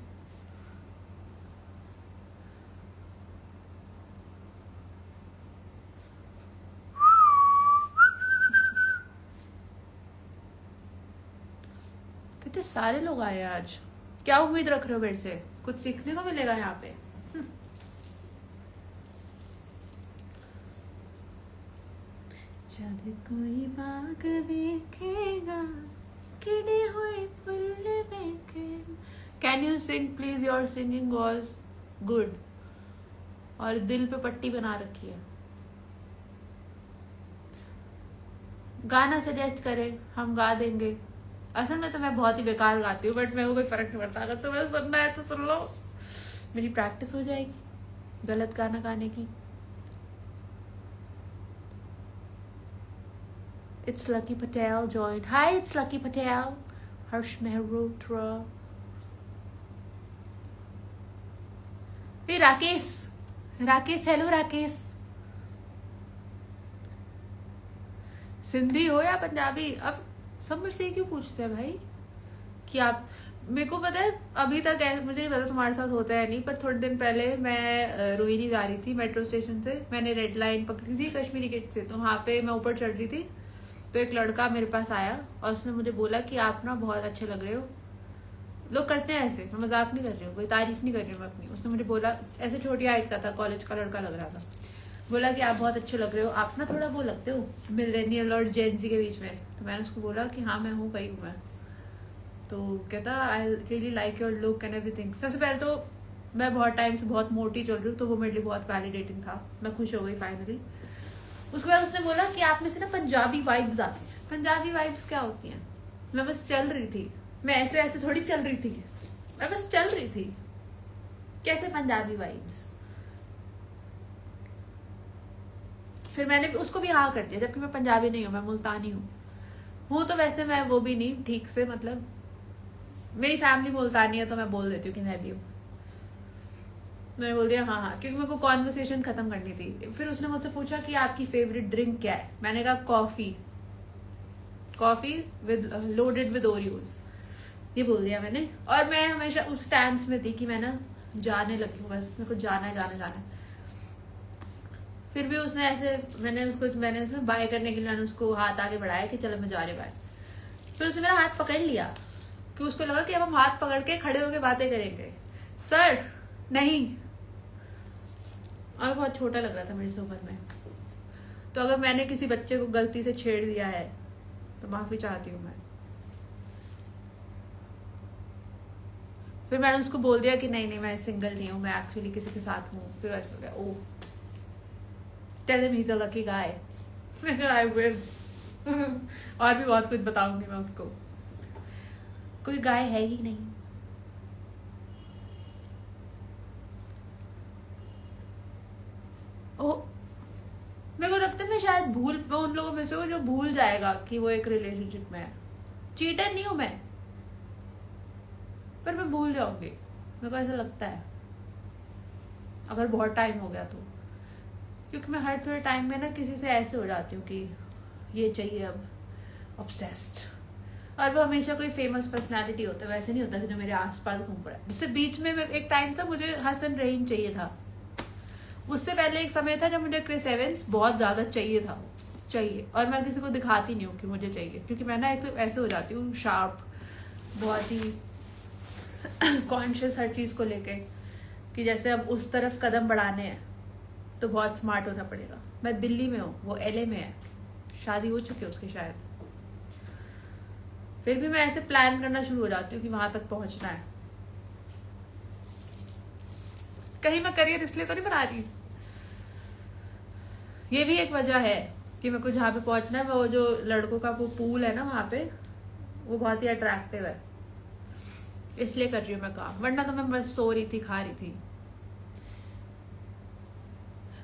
कितने सारे लोग आए आज। क्या उम्मीद रख रहे हो मेरे से? कुछ सीखने को मिलेगा यहाँ पे? जब कोई बाग देखेगा किड़े हुए फूल देखें। Can you sing please? Your singing was good. और दिल पे पट्टी बना रखी है। गाना सजेस्ट करें, हम गा देंगे। असल में तो मैं बहुत ही बेकार गाती हूँ, बट मेरे को कोई फर्क नहीं पड़ता। अगर तुम्हें सुनना है तो सुन लो, मेरी प्रैक्टिस हो जाएगी गलत गाना गाने की। It's Lucky Patel joined. Hi, it's Lucky Patel. Harsh Mehrotra. Hey Rakesh, Rakesh hello Rakesh. Sindhi हो या पंजाबी? अब सब मेरे से क्यों पूछते हैं भाई कि आप? मेरे को पता है अभी तक मुझे नहीं पता तुम्हारे साथ होता है नहीं, पर थोड़े दिन पहले मैं रोहिणी जा रही थी मेट्रो स्टेशन से। मैंने रेड लाइन पकड़ी थी कश्मीरी गेट से, तो वहाँ पे मैं ऊपर चढ़ रही थी तो एक लड़का मेरे पास आया और उसने मुझे बोला कि आप ना बहुत अच्छे लग रहे हो। लोग करते हैं ऐसे, मैं मजाक नहीं कर रही हूँ, कोई तारीफ नहीं कर रही हूँ मैं अपनी। उसने मुझे बोला, ऐसे छोटी हाइट का था, कॉलेज का लड़का लग रहा था, बोला कि आप बहुत अच्छे लग रहे हो, आप ना थोड़ा वो लगते हो मिलेनियल और जेनजी के बीच में। तो मैंने उसको बोला कि हाँ मैं हूँ, वही हूँ मैं। तो कहता I really like your look and everything. सबसे पहले तो मैं बहुत टाइम से बहुत मोटी चल रही हूँ, तो वो मेरे लिए बहुत वैलिडेटिंग था। मैं खुश हो गई फाइनली। उसके बाद उसने बोला कि आप में से ना पंजाबी वाइब्स आती हैं। पंजाबी वाइब्स क्या होती हैं? मैं बस चल रही थी, मैं ऐसे ऐसे थोड़ी चल रही थी, मैं बस चल रही थी। कैसे पंजाबी वाइब्स? फिर मैंने भी उसको भी हाँ कर दिया, जबकि मैं पंजाबी नहीं हूँ, मैं मुल्तानी हूँ तो वैसे मैं वो भी नहीं ठीक से, मतलब मेरी फैमिली मुल्तानी है तो मैं बोल देती हूँ कि मैं भी हूँ। मैंने बोल दिया हाँ हाँ, क्योंकि मेरे को कॉन्वर्सेशन खत्म करनी थी। फिर उसने मुझसे पूछा कि आपकी फेवरेट ड्रिंक क्या है, मैंने कहा coffee with loaded with Oreos, ये बोल दिया मैंने। और मैं हमेशा उस स्टैंड में थी कि मैं ना जाने लगी हूँ, बस मेरे को जाना है। फिर भी उसने ऐसे मैंने उसको बाय करने के लिए मैंने उसको हाथ आगे बढ़ाया कि चलो मैं जा रही बाय। फिर उसने मेरा हाथ पकड़ लिया कि उसको लगा कि अब हम हाथ पकड़ के खड़े होके बातें करेंगे। सर नहीं, और बहुत छोटा लग रहा था मेरी सोबत में। तो अगर मैंने किसी बच्चे को गलती से छेड़ दिया है तो माफी चाहती हूँ मैं। फिर मैंने उसको बोल दिया कि नहीं मैं सिंगल नहीं हूँ, मैं एक्चुअली किसी के साथ हूँ। फिर वैसे हो गया, oh tell him he is a lucky guy. I will और भी बहुत कुछ बताऊंगी मैं उसको। कोई गाय है ही नहीं। ओ मेरे को लगता है मैं शायद उन लोगों में से हूँ जो भूल जाएगा कि वो एक रिलेशनशिप में है। चीटर नहीं हूं मैं, पर मैं भूल जाऊंगी, मेरे को ऐसा लगता है, अगर बहुत टाइम हो गया तो। क्योंकि मैं हर थोड़े टाइम में ना किसी से ऐसे हो जाती हूँ कि ये चाहिए अब, ऑब्सेस्ड। और वो हमेशा कोई फेमस पर्सनालिटी होता है, वैसे नहीं होता कि जो मेरे आसपास घूम पड़ा है। जैसे बीच में एक टाइम था मुझे हसन रहीम चाहिए था, उससे पहले एक समय था जब मुझे क्रिस एवेंस बहुत ज्यादा चाहिए। और मैं किसी को दिखाती नहीं हूँ कि मुझे चाहिए, क्योंकि मैं ना एक तो ऐसे हो जाती हूँ शार्प, बहुत ही कॉन्शियस हर चीज को लेके, कि जैसे अब उस तरफ कदम बढ़ाने हैं तो बहुत स्मार्ट होना पड़ेगा। मैं दिल्ली में हूँ, वो एलए में है, शादी हो चुकी है उसकी शायद। फिर भी मैं ऐसे प्लान करना शुरू हो जाती हूँ कि वहां तक पहुंचना है। कहीं मैं करियर इसलिए तो नहीं बना रही, ये भी एक वजह है कि मेरे को जहाँ पे पहुंचना है, वो जो लड़कों का वो पूल है ना वहां पे, वो बहुत ही अट्रैक्टिव है, इसलिए कर रही हूँ मैं काम। वरना तो मैं बस सो रही थी, खा रही थी।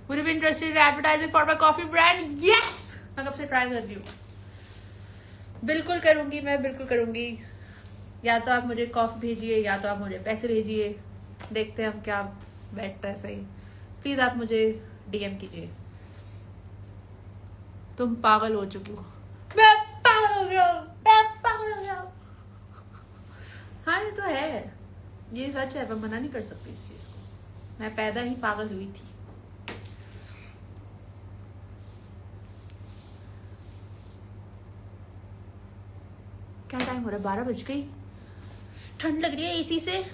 Would you be interested in advertising for my coffee brand? Yes! मैं कब से ट्राई कर रही हूँ। बिल्कुल करूंगी, मैं बिल्कुल करूंगी। या तो आप मुझे कॉफी भेजिए या तो आप मुझे पैसे भेजिए, देखते हैं हम क्या बैठता है सही। प्लीज आप मुझे डीएम कीजिए। तुम पागल हो चुकी हो। मैं पागल हो गया हूँ। हाँ ये तो है, ये सच है, मैं मना नहीं कर सकती इस चीज को। मैं पैदा ही पागल हुई थी। क्या टाइम हो रहा है, 12 बज गई। ठंड लग रही है एसी से।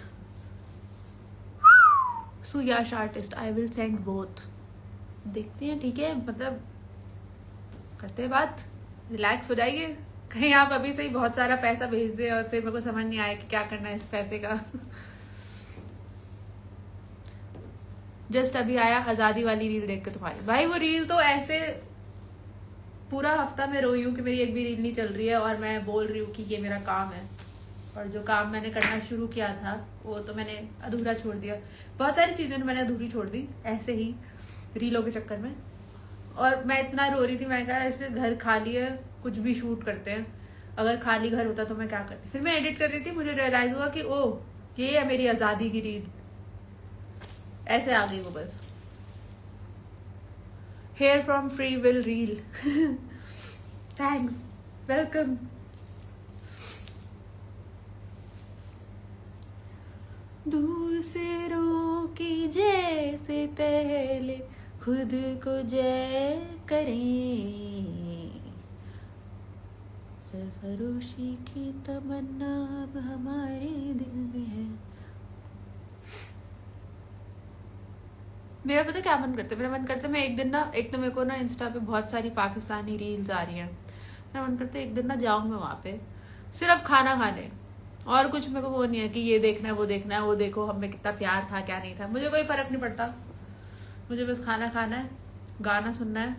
So Yash artist, I will send both. देखते हैं, ठीक है, मतलब करते हैं बात, रिलैक्स हो जाइए। कहीं आप अभी से ही बहुत सारा पैसा भेज दे और फिर मेरे को समझ नहीं आया कि क्या करना है इस पैसे का। जस्ट अभी आया आजादी वाली रील देख के तुम्हारी। भाई वो रील तो ऐसे पूरा हफ्ता मैं रोई हूँ कि मेरी एक भी रील नहीं चल रही है, और मैं बोल रही हूँ कि ये मेरा काम है। और जो काम मैंने करना शुरू किया था वो तो मैंने अधूरा छोड़ दिया। बहुत सारी चीजें मैंने अधूरी छोड़ दी ऐसे ही रीलों के चक्कर में। और मैं इतना रो रही थी, मैं कहा ऐसे घर खाली है, कुछ भी शूट करते हैं। अगर खाली घर होता तो मैं क्या करती। फिर मैं एडिट कर रही थी, मुझे रियलाइज हुआ कि ओ ये है मेरी आजादी की रील। ऐसे आ गई वो bus. Here from free will reel. Thanks, welcome. दूसरों की जैसे पहले खुद को जय करें, सरफरोशी की तमन्ना अब हमारे दिल में है। मेरा पता क्या मन करता है, मेरा मन करता है मैं एक दिन ना, एक तो मेरे को ना इंस्टा पे बहुत सारी पाकिस्तानी रील्स आ रही हैं, मेरा मन करता है एक दिन ना जाऊं मैं वहां पे सिर्फ खाना खाने, और कुछ मेरे को वो नहीं है कि ये देखना है वो देखना है, वो देखो हमें कितना प्यार था क्या नहीं था, मुझे कोई फर्क नहीं पड़ता। मुझे बस खाना खाना है, गाना सुनना है।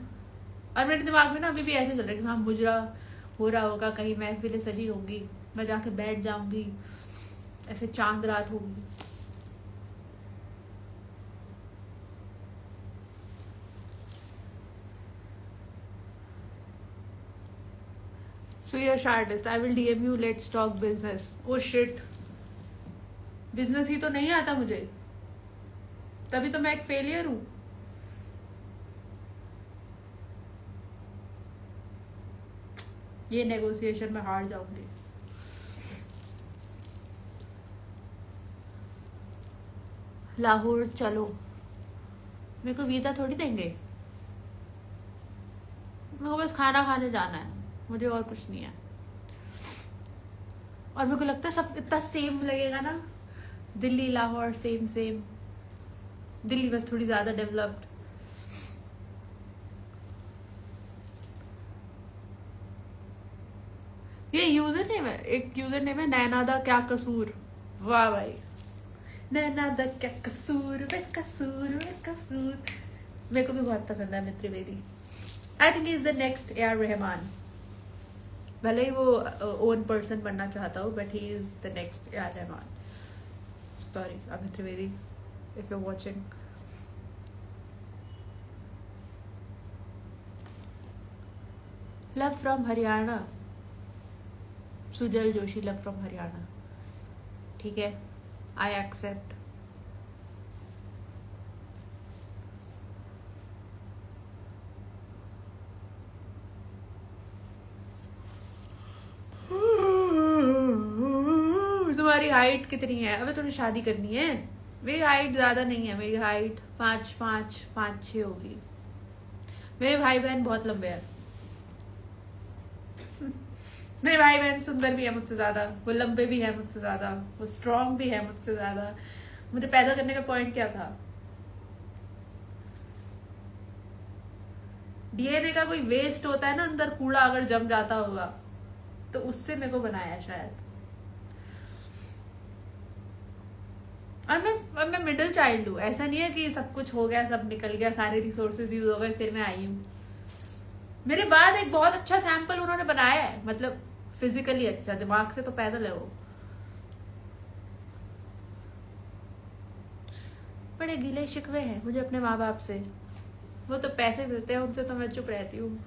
और मेरे दिमाग में ना अभी भी ऐसे चल रहा है कि हाँ मुजरा हो रहा होगा, कहीं महफिल सजी होंगी, मैं जाके बैठ जाऊंगी, ऐसे चांद रात होगी। So you're artist. I will DM you. Let's talk business. Oh shit. Business ही तो नहीं आता मुझे, तभी तो मैं एक फेलियर हूं. ये नेगोशिएशन में हार जाऊंगी. लाहौर चलो, मेरे को वीजा थोड़ी देंगे. मेरे को बस खाना खाने जाना है, मुझे और कुछ नहीं है. और मेरे को लगता है सब इतना सेम लगेगा ना. Delhi Lahore same same. दिल्ली बस थोड़ी ज्यादा डेवलप्ड. ये यूजर नेम है, एक यूजर नेम है नैना दा क्या कसूर. वाह भाई, नैना दा क्या कसूर, वे कसूर वे कसूर. मेरे को भी बहुत पसंद है Amit Trivedi. I think is the next A R Rahman. भले ही वो ओन पर्सन बनना चाहता हो, but he is the next A R Rahman. Sorry Amit Trivedi, if you are watching. Love from Haryana. Sujal Joshi, love from Haryana. ठीक है, आई एक्सेप्ट. तुम्हारी हाइट कितनी है? अबे तुम्हें शादी करनी है. मेरी हाइट ज्यादा नहीं है, मेरी हाइट 5'6" होगी. मेरे भाई बहन बहुत लंबे हैं. मेरे भाई बहन सुंदर भी है मुझसे ज्यादा, वो लंबे भी है मुझसे ज्यादा, वो स्ट्रांग भी है मुझसे ज्यादा. मुझे पैदा करने का पॉइंट क्या था? डीएनए का कोई वेस्ट होता है ना अंदर, कूड़ा अगर जम जाता होगा तो उससे मेरे को बनाया शायद. और मैं मिडिल चाइल्ड हूँ. ऐसा नहीं है कि सब कुछ हो गया, सब निकल गया, सारे रिसोर्सेज यूज हो गए फिर मैं आई हूँ. मेरे बाद एक बहुत अच्छा सैंपल उन्होंने बनाया है, मतलब फिजिकली अच्छा, दिमाग से तो पैदल है वो. बड़े गिले शिकवे हैं मुझे अपने माँ बाप से. वो तो पैसे मिलते हैं उनसे, तो मैं चुप रहती हूँ.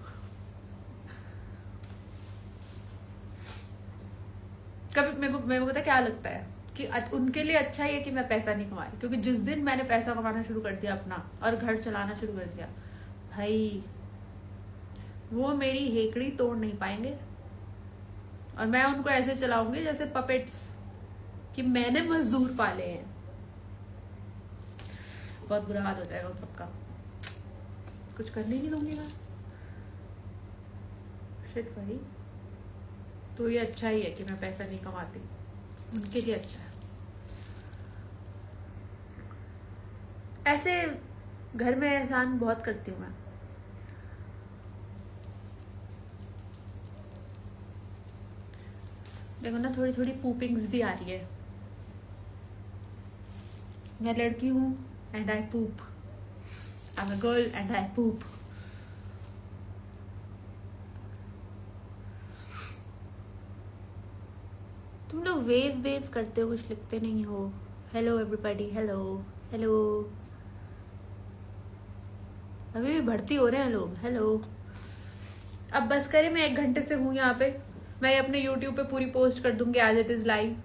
कभी मेरे को पता क्या लगता है कि उनके लिए अच्छा ही है कि मैं पैसा नहीं कमा रही, क्योंकि जिस दिन मैंने पैसा कमाना शुरू कर दिया अपना और घर चलाना शुरू कर दिया, भाई वो मेरी हेकड़ी तोड़ नहीं पाएंगे. और मैं उनको ऐसे चलाऊंगी जैसे पपेट्स, कि मैंने मजदूर पाले हैं. बहुत बुरा हाल हो जाएगा उन सबका. कुछ करने नहीं दूंगी मैं. शिट भाई. तो ये अच्छा ही है कि मैं पैसा नहीं कमाती, उनके लिए अच्छा है. ऐसे घर में एहसान बहुत करती हूँ मैं. देखो ना, थोड़ी थोड़ी पूपिंग्स भी आ रही है. मैं लड़की हूँ and I poop. I am a girl and I poop. तुम लोग वेव वेव करते हो, कुछ लिखते नहीं हो. Hello everybody, hello hello. अभी भी भर्ती हो रहे हैं लोग. हेलो. अब बस करे, मैं 1 घंटे से हूँ यहाँ पे. मैं अपने YouTube पे पूरी पोस्ट कर दूंगी एज इट इज लाइव.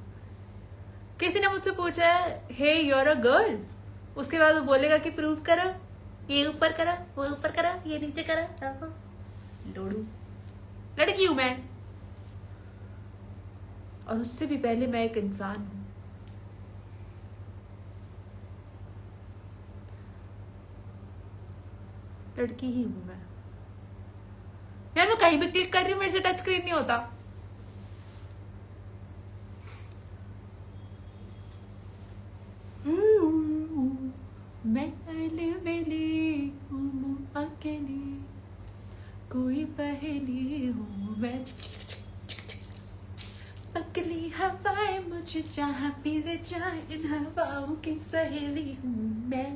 किसी ने मुझसे पूछा है हे यू आर अ गर्ल, उसके बाद वो बोलेगा कि प्रूव करो, ये ऊपर करा, वो ऊपर करा, ये नीचे करा. लोड़ू लड़की हूं मैं, और उससे भी पहले मैं एक इंसान हूं. लड़की ही हूं मैं. यार मैं कहीं भी क्लिक कर रही हूँ, मेरे से टच स्क्रीन नहीं होता. मैं अकेली कोई पहेली हूँ मैं. पगली हवाएं मुझे जहाँ भी ले जाए, इन हवाओं की सहेली हूँ मैं.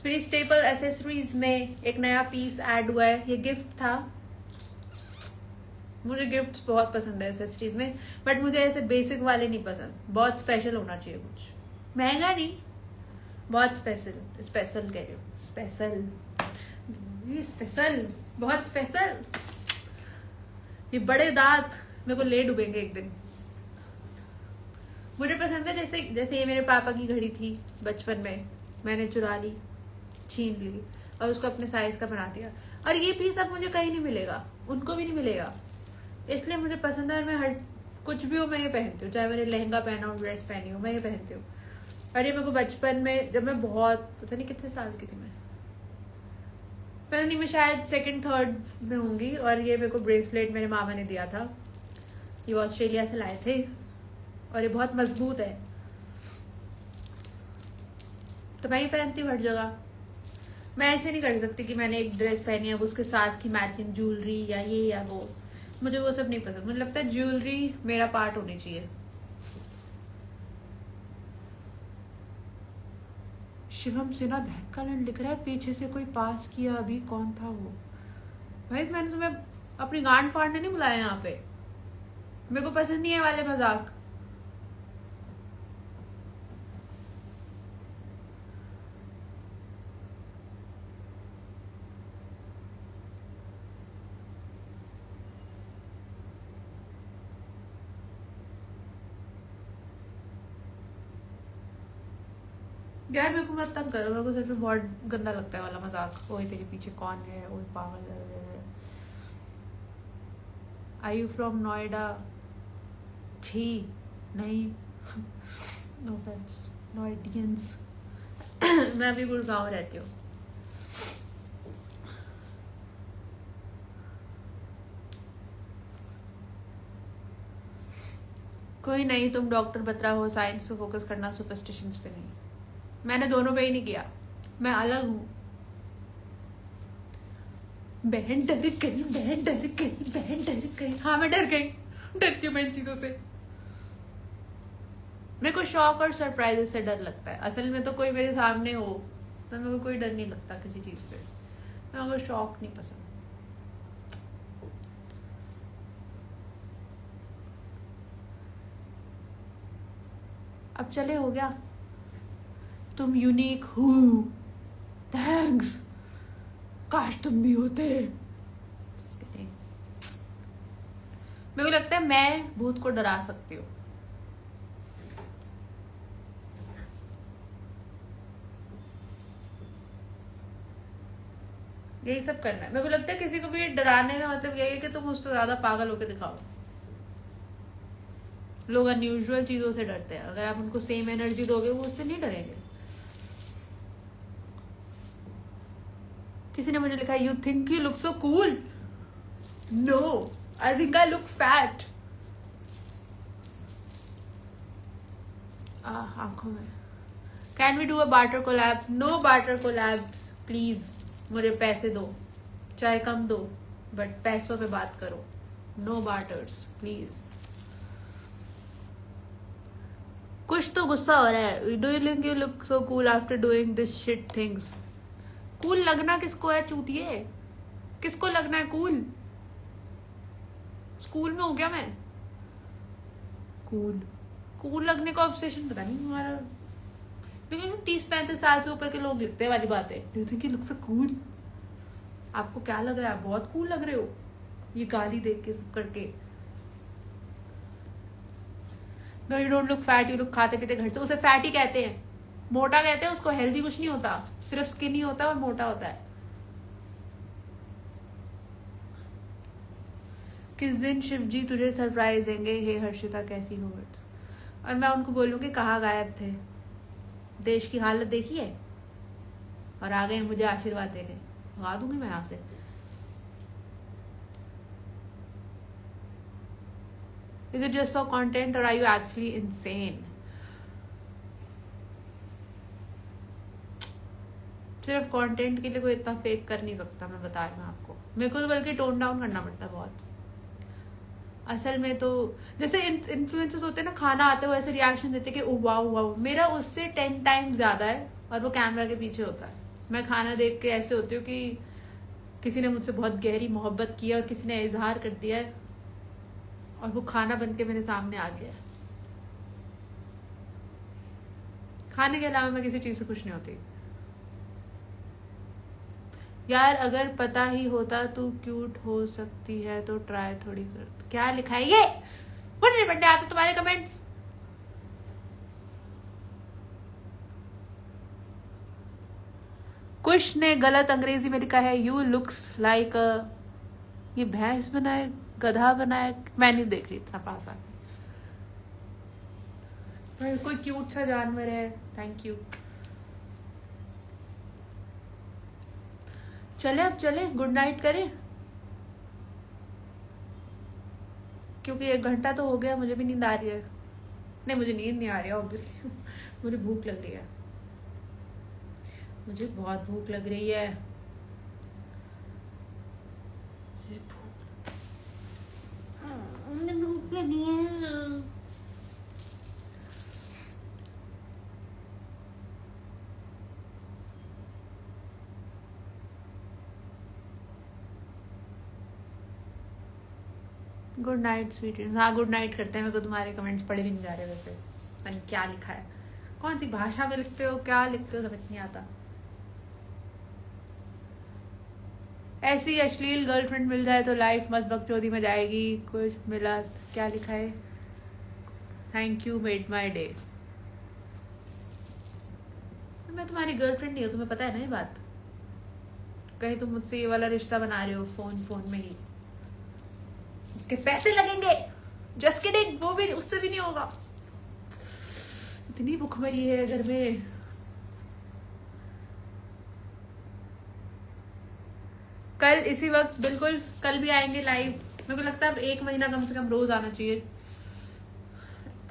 मेरी स्टेपल एसेसरीज में एक नया पीस ऐड हुआ है. ये गिफ्ट था. मुझे गिफ्ट्स बहुत पसंद है एसेसरीज में, बट मुझे ऐसे बेसिक वाले नहीं पसंद. बहुत स्पेशल होना चाहिए, कुछ महंगा नहीं, बहुत स्पेशल. स्पेशल कह रही हूँ, स्पेशल. ये स्पेशल, बहुत स्पेशल। ये बड़े दांत मेरे को ले डूबेंगे एक दिन। मुझे पसंद है जैसे जैसे ये मेरे पापा की घड़ी थी बचपन में, मैंने चुरा ली, छीन ली और उसको अपने साइज का बना दिया। और ये पीस अब मुझे कहीं नहीं मिलेगा, उनको भी नहीं मिलेगा, इसलिए मुझे पसंद है। और मैं हर कुछ भी हो मैं ये पहनती हूँ, चाहे मैंने लहंगा पहना हो, ड्रेस पहनी हो, मैं ये पहनती हूँ। और ये मेरे को बचपन में, जब मैं बहुत पता नहीं कितने साल की थी, मैं पता नहीं, मैं शायद सेकंड थर्ड में होंगी। और ये मेरे को ब्रेसलेट मेरे मामा ने दिया था, ये ऑस्ट्रेलिया से लाए थे और ये बहुत मजबूत है, तो मैं ही पहनती हूँ हर जगह। मैं ऐसे नहीं कर सकती कि मैंने एक ड्रेस पहनी है, उसके साथ की मैचिंग ज्वेलरी या ये या वो, मुझे वो सब नहीं पसंद। मुझे लगता है ज्वेलरी मेरा पार्ट होनी चाहिए। शिवम सिन्हा दैट लिख रहा है, पीछे से कोई पास किया अभी, कौन था वो? भाई मैंने तुम्हें अपनी गांड फाड़ने नहीं बुलाया यहाँ पे, मेरे को पसंद नहीं है वाले मजाक। यार मेरे को मत तंग करो, मेरे को सच में बहुत गंदा लगता है वाला मजाक। वही तेरे पीछे कौन है, वही पागल है। आई यू फ्रॉम नोएडा? छी नहीं, नो ऑफेंस नोएडियंस। मैं अभी गुड़गांव रहती हूँ। कोई नहीं, तुम डॉक्टर बतरा हो, साइंस पे फोकस करना, सुपरस्टिशंस पे नहीं। मैंने दोनों पे ही नहीं किया, मैं अलग हूँ। बहन डर गई, बहन डर गई, बहन डर गई। हाँ मैं डर गई, डरती हूँ मैं इन चीजों से। मेरे को शॉक और सरप्राइज से डर लगता है। असल में तो कोई मेरे सामने हो तो मेरे को कोई डर नहीं लगता किसी चीज से, मेरे को शॉक नहीं पसंद। अब चले, हो गया। तुम यूनिक हो, थैंक्स, काश तुम भी होते। मेरे को लगता है मैं भूत को डरा सकती हूँ। यही सब करना है। मेरे को लगता है किसी को भी डराने का मतलब यही है कि तुम उससे ज्यादा पागल होकर दिखाओ। लोग अनयूजुअल चीजों से डरते हैं, अगर आप उनको सेम एनर्जी दोगे वो उससे नहीं डरेंगे। किसी ने मुझे लिखा, you think you look so cool? No, I think I look fat. आंखों में। Can we do a barter collab? No barter collabs please. मुझे पैसे दो, चाहे कम दो, बट पैसों पे बात करो। No barters please. कुछ तो गुस्सा हो रहा है। Do you think you look so cool after doing this shit things? Cool लगना किसको है चूतिए? किसको लगना है कूल? स्कूल में हो गया मैं कूल लगने का ऑब्सेशन? पता नहीं हमारा। 30-35 साल से ऊपर के लोग लिखते हैं वाली बात है, do you think you look so cool? आपको क्या लग रहा है? बहुत कूल लग रहे हो ये गाली देख के सब करके। No you don't look fat, you look खाते पीते घर से। उसे फैट ही कहते हैं, मोटा कहते हैं उसको। हेल्दी कुछ नहीं होता, सिर्फ स्किन ही होता है और मोटा होता है। किस दिन शिवजी तुझे सरप्राइज देंगे? हे हर्षिता कैसी हो? और मैं उनको बोलूंगी कहाँ गायब थे, देश की हालत देखी है, और आ गए मुझे आशीर्वाद देने। भगा दूंगी मैं यहाँ से। Is it just for content or are you actually insane? सिर्फ कंटेंट के लिए कोई इतना फेक कर नहीं सकता, मैं बता रही हूँ आपको। मेरे को तो बल्कि टोन डाउन करना पड़ता है बहुत। असल में तो जैसे इन्फ्लुएंसर्स होते हैं ना, खाना आते हुए ऐसे रिएक्शन देते कि ओ वाओ वाओ, मेरा उससे 10 टाइम्स ज्यादा है और वो कैमरा के पीछे होता है। मैं खाना देख के ऐसे होती हूँ कि किसी ने मुझसे बहुत गहरी मोहब्बत की है और किसी ने इजहार कर दिया है और वो खाना बन के मेरे सामने आ गया है। खाने के अलावा मैं किसी चीज से खुश नहीं होती। यार अगर पता ही होता तू क्यूट हो सकती है तो ट्राई थोड़ी कर। क्या लिखा है ये? मुझे पढ़ने आते तुम्हारे कमेंट्स। कुछ ने गलत अंग्रेजी में लिखा है यू लुक्स लाइक ये भैंस बनाए गधा बनाए। मैं नहीं देख रही इतना पास आके। कोई क्यूट सा जानवर है। Thank you. चले अब चले गुड नाइट करें क्योंकि 1 घंटा तो हो गया। मुझे भी नींद आ रही है। नहीं मुझे नींद नहीं आ रही है ऑब्वियसली। मुझे भूख लग रही है। मुझे बहुत भूख लग रही है। मुझे भूख लगी है। Good night sweet. हाँ गुड नाइट करते हैं। मेरे को तुम्हारे कमेंट्स पढ़े भी नहीं जा रहे वैसे। नहीं क्या लिखा है, कौन सी भाषा में लिखते हो, क्या लिखते हो, समझ नहीं आता। ऐसी अश्लील गर्लफ्रेंड मिल जाए तो लाइफ मस्त बकचोदी में जाएगी। कुछ मिला क्या लिखा है? Thank you made my day. मैं तुम्हारी गर्लफ्रेंड नहीं हूँ, तुम्हें पता है ना ये बात। कहीं तुम मुझसे ये वाला रिश्ता बना रहे हो फोन में ही। उसके पैसे लगेंगे। जस्ट किडिंग, वो भी उससे भी नहीं होगा। इतनी भूखमरी है घर में। कल इसी वक्त बिल्कुल कल भी आएंगे लाइव। मेरे को लगता है अब 1 महीना कम से कम रोज आना चाहिए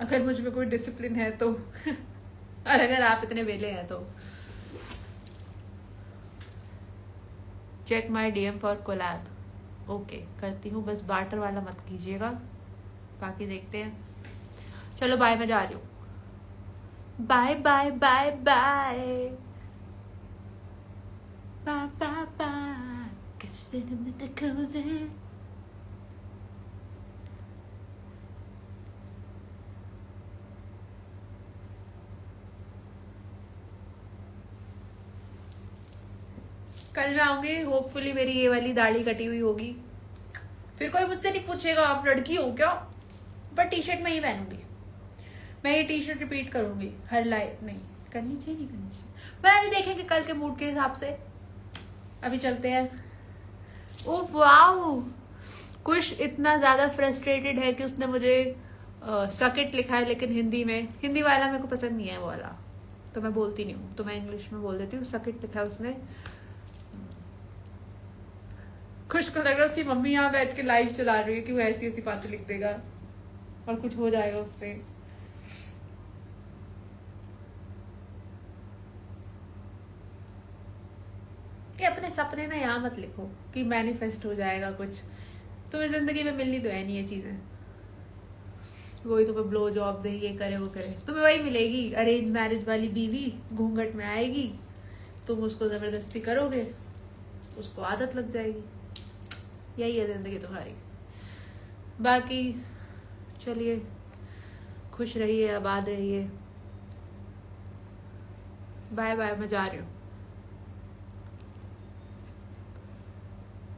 अगर मुझ में कोई डिसिप्लिन है तो। और अगर आप इतने वेले हैं तो। Check my DM for collab. Okay करती हूँ, बस बार्टर वाला मत कीजिएगा। बाकी देखते हैं। चलो बाय, मैं जा रही हूँ। Bye bye bye bye bye bye bye. किस दिन में देखोगे। कल मैं आऊंगी, होपफुली मेरी ये वाली दाढ़ी कटी हुई होगी। फिर कोई मुझसे नहीं पूछेगा आप लड़की हो क्या। पर टी-शर्ट में ही पहनूंगी। मैं ये टी-शर्ट रिपीट करूंगी हर लाइफ। नहीं करनी चाहिए, नहीं करनी चाहिए। मैं देखेंगे कल के मूड के हिसाब से। अभी चलते हैं। ओह वाओ, कुछ इतना ज्यादा फ्रस्ट्रेटेड है कि उसने मुझे सकिट लिखा है लेकिन हिंदी में। हिंदी वाला मेरे को पसंद नहीं है वो वाला, तो मैं बोलती नहीं हूँ, तो मैं इंग्लिश में बोल देती हूँ। सकिट लिखा है उसने। खुश को लग रहा है उसकी मम्मी यहाँ बैठ के लाइव चला रही है कि वो ऐसी ऐसी बातें लिख देगा और कुछ हो जाएगा उससे। कि अपने सपने ना यहाँ मत लिखो कि मैनिफेस्ट हो जाएगा कुछ। तुम्हें जिंदगी में मिलनी तो है नहीं ये चीजें। वही तुम्हें ब्लो जॉब दे, ये करे वो करे, तुम्हें वही मिलेगी अरेंज मैरिज वाली बीवी। घूंघट में आएगी, तुम उसको जबरदस्ती करोगे, उसको आदत लग जाएगी। यही है जिंदगी तुम्हारी। बाकी चलिए, खुश रहिए, आबाद रहिए। बाय बाय, मैं जा रही हूँ।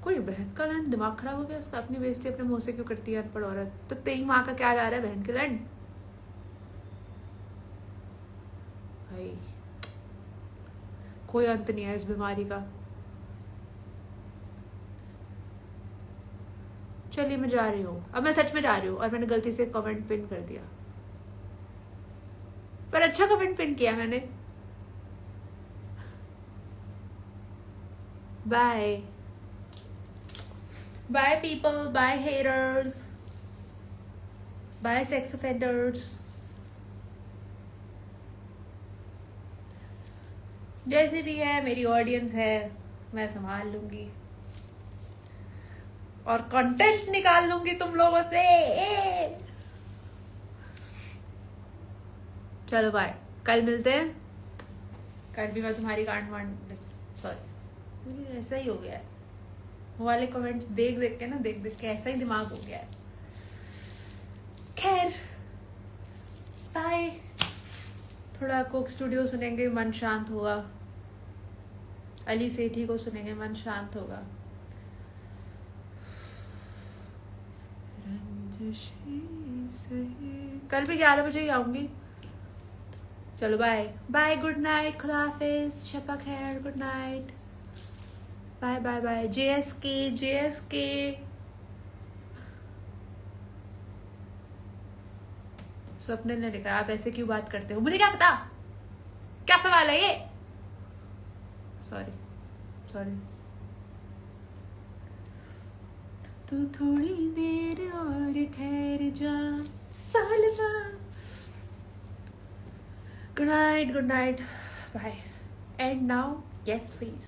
कोई बहन का लंड, दिमाग खराब हो गया उसका। अपनी बेइज्जती अपने मुंह से क्यों करती है अनपढ़ औरत। तो तेरी माँ का क्या जा रहा है बहन के लंड। भाई कोई अंत नहीं है इस बीमारी का। चलिए मैं जा रही हूँ, अब मैं सच में जा रही हूँ। और मैंने गलती से कमेंट पिन कर दिया, पर अच्छा कमेंट पिन किया मैंने। Bye bye people, bye haters, bye sex offenders. जैसे भी है मेरी ऑडियंस है, मैं संभाल लूंगी और कंटेंट निकाल लूंगी तुम लोगों से। चलो बाय, कल मिलते हैं। कल भी मैं तुम्हारी कांड वांड, सॉरी मुझे ऐसा ही हो गया है। वो वाले कमेंट्स देख देख के ना, देख देख के ऐसा ही दिमाग हो गया है। खैर बाय। थोड़ा कोक स्टूडियो सुनेंगे, मन शांत हुआ। अली सेठी को सुनेंगे, मन शांत होगा। कल भी 11 बजे ही आऊंगी। चलो बाय बाय, गुड नाइट, खुदा हाफिज, शपा खैर, good night, bye bye bye. JSK JSK। Swapnil ने लिखा आप ऐसे क्यों बात करते हो, मुझे क्या पता, क्या सवाल है ये। Sorry sorry. तू थोड़ी देर और ठहर जा सालमा। Good night, bye. And now, yes please.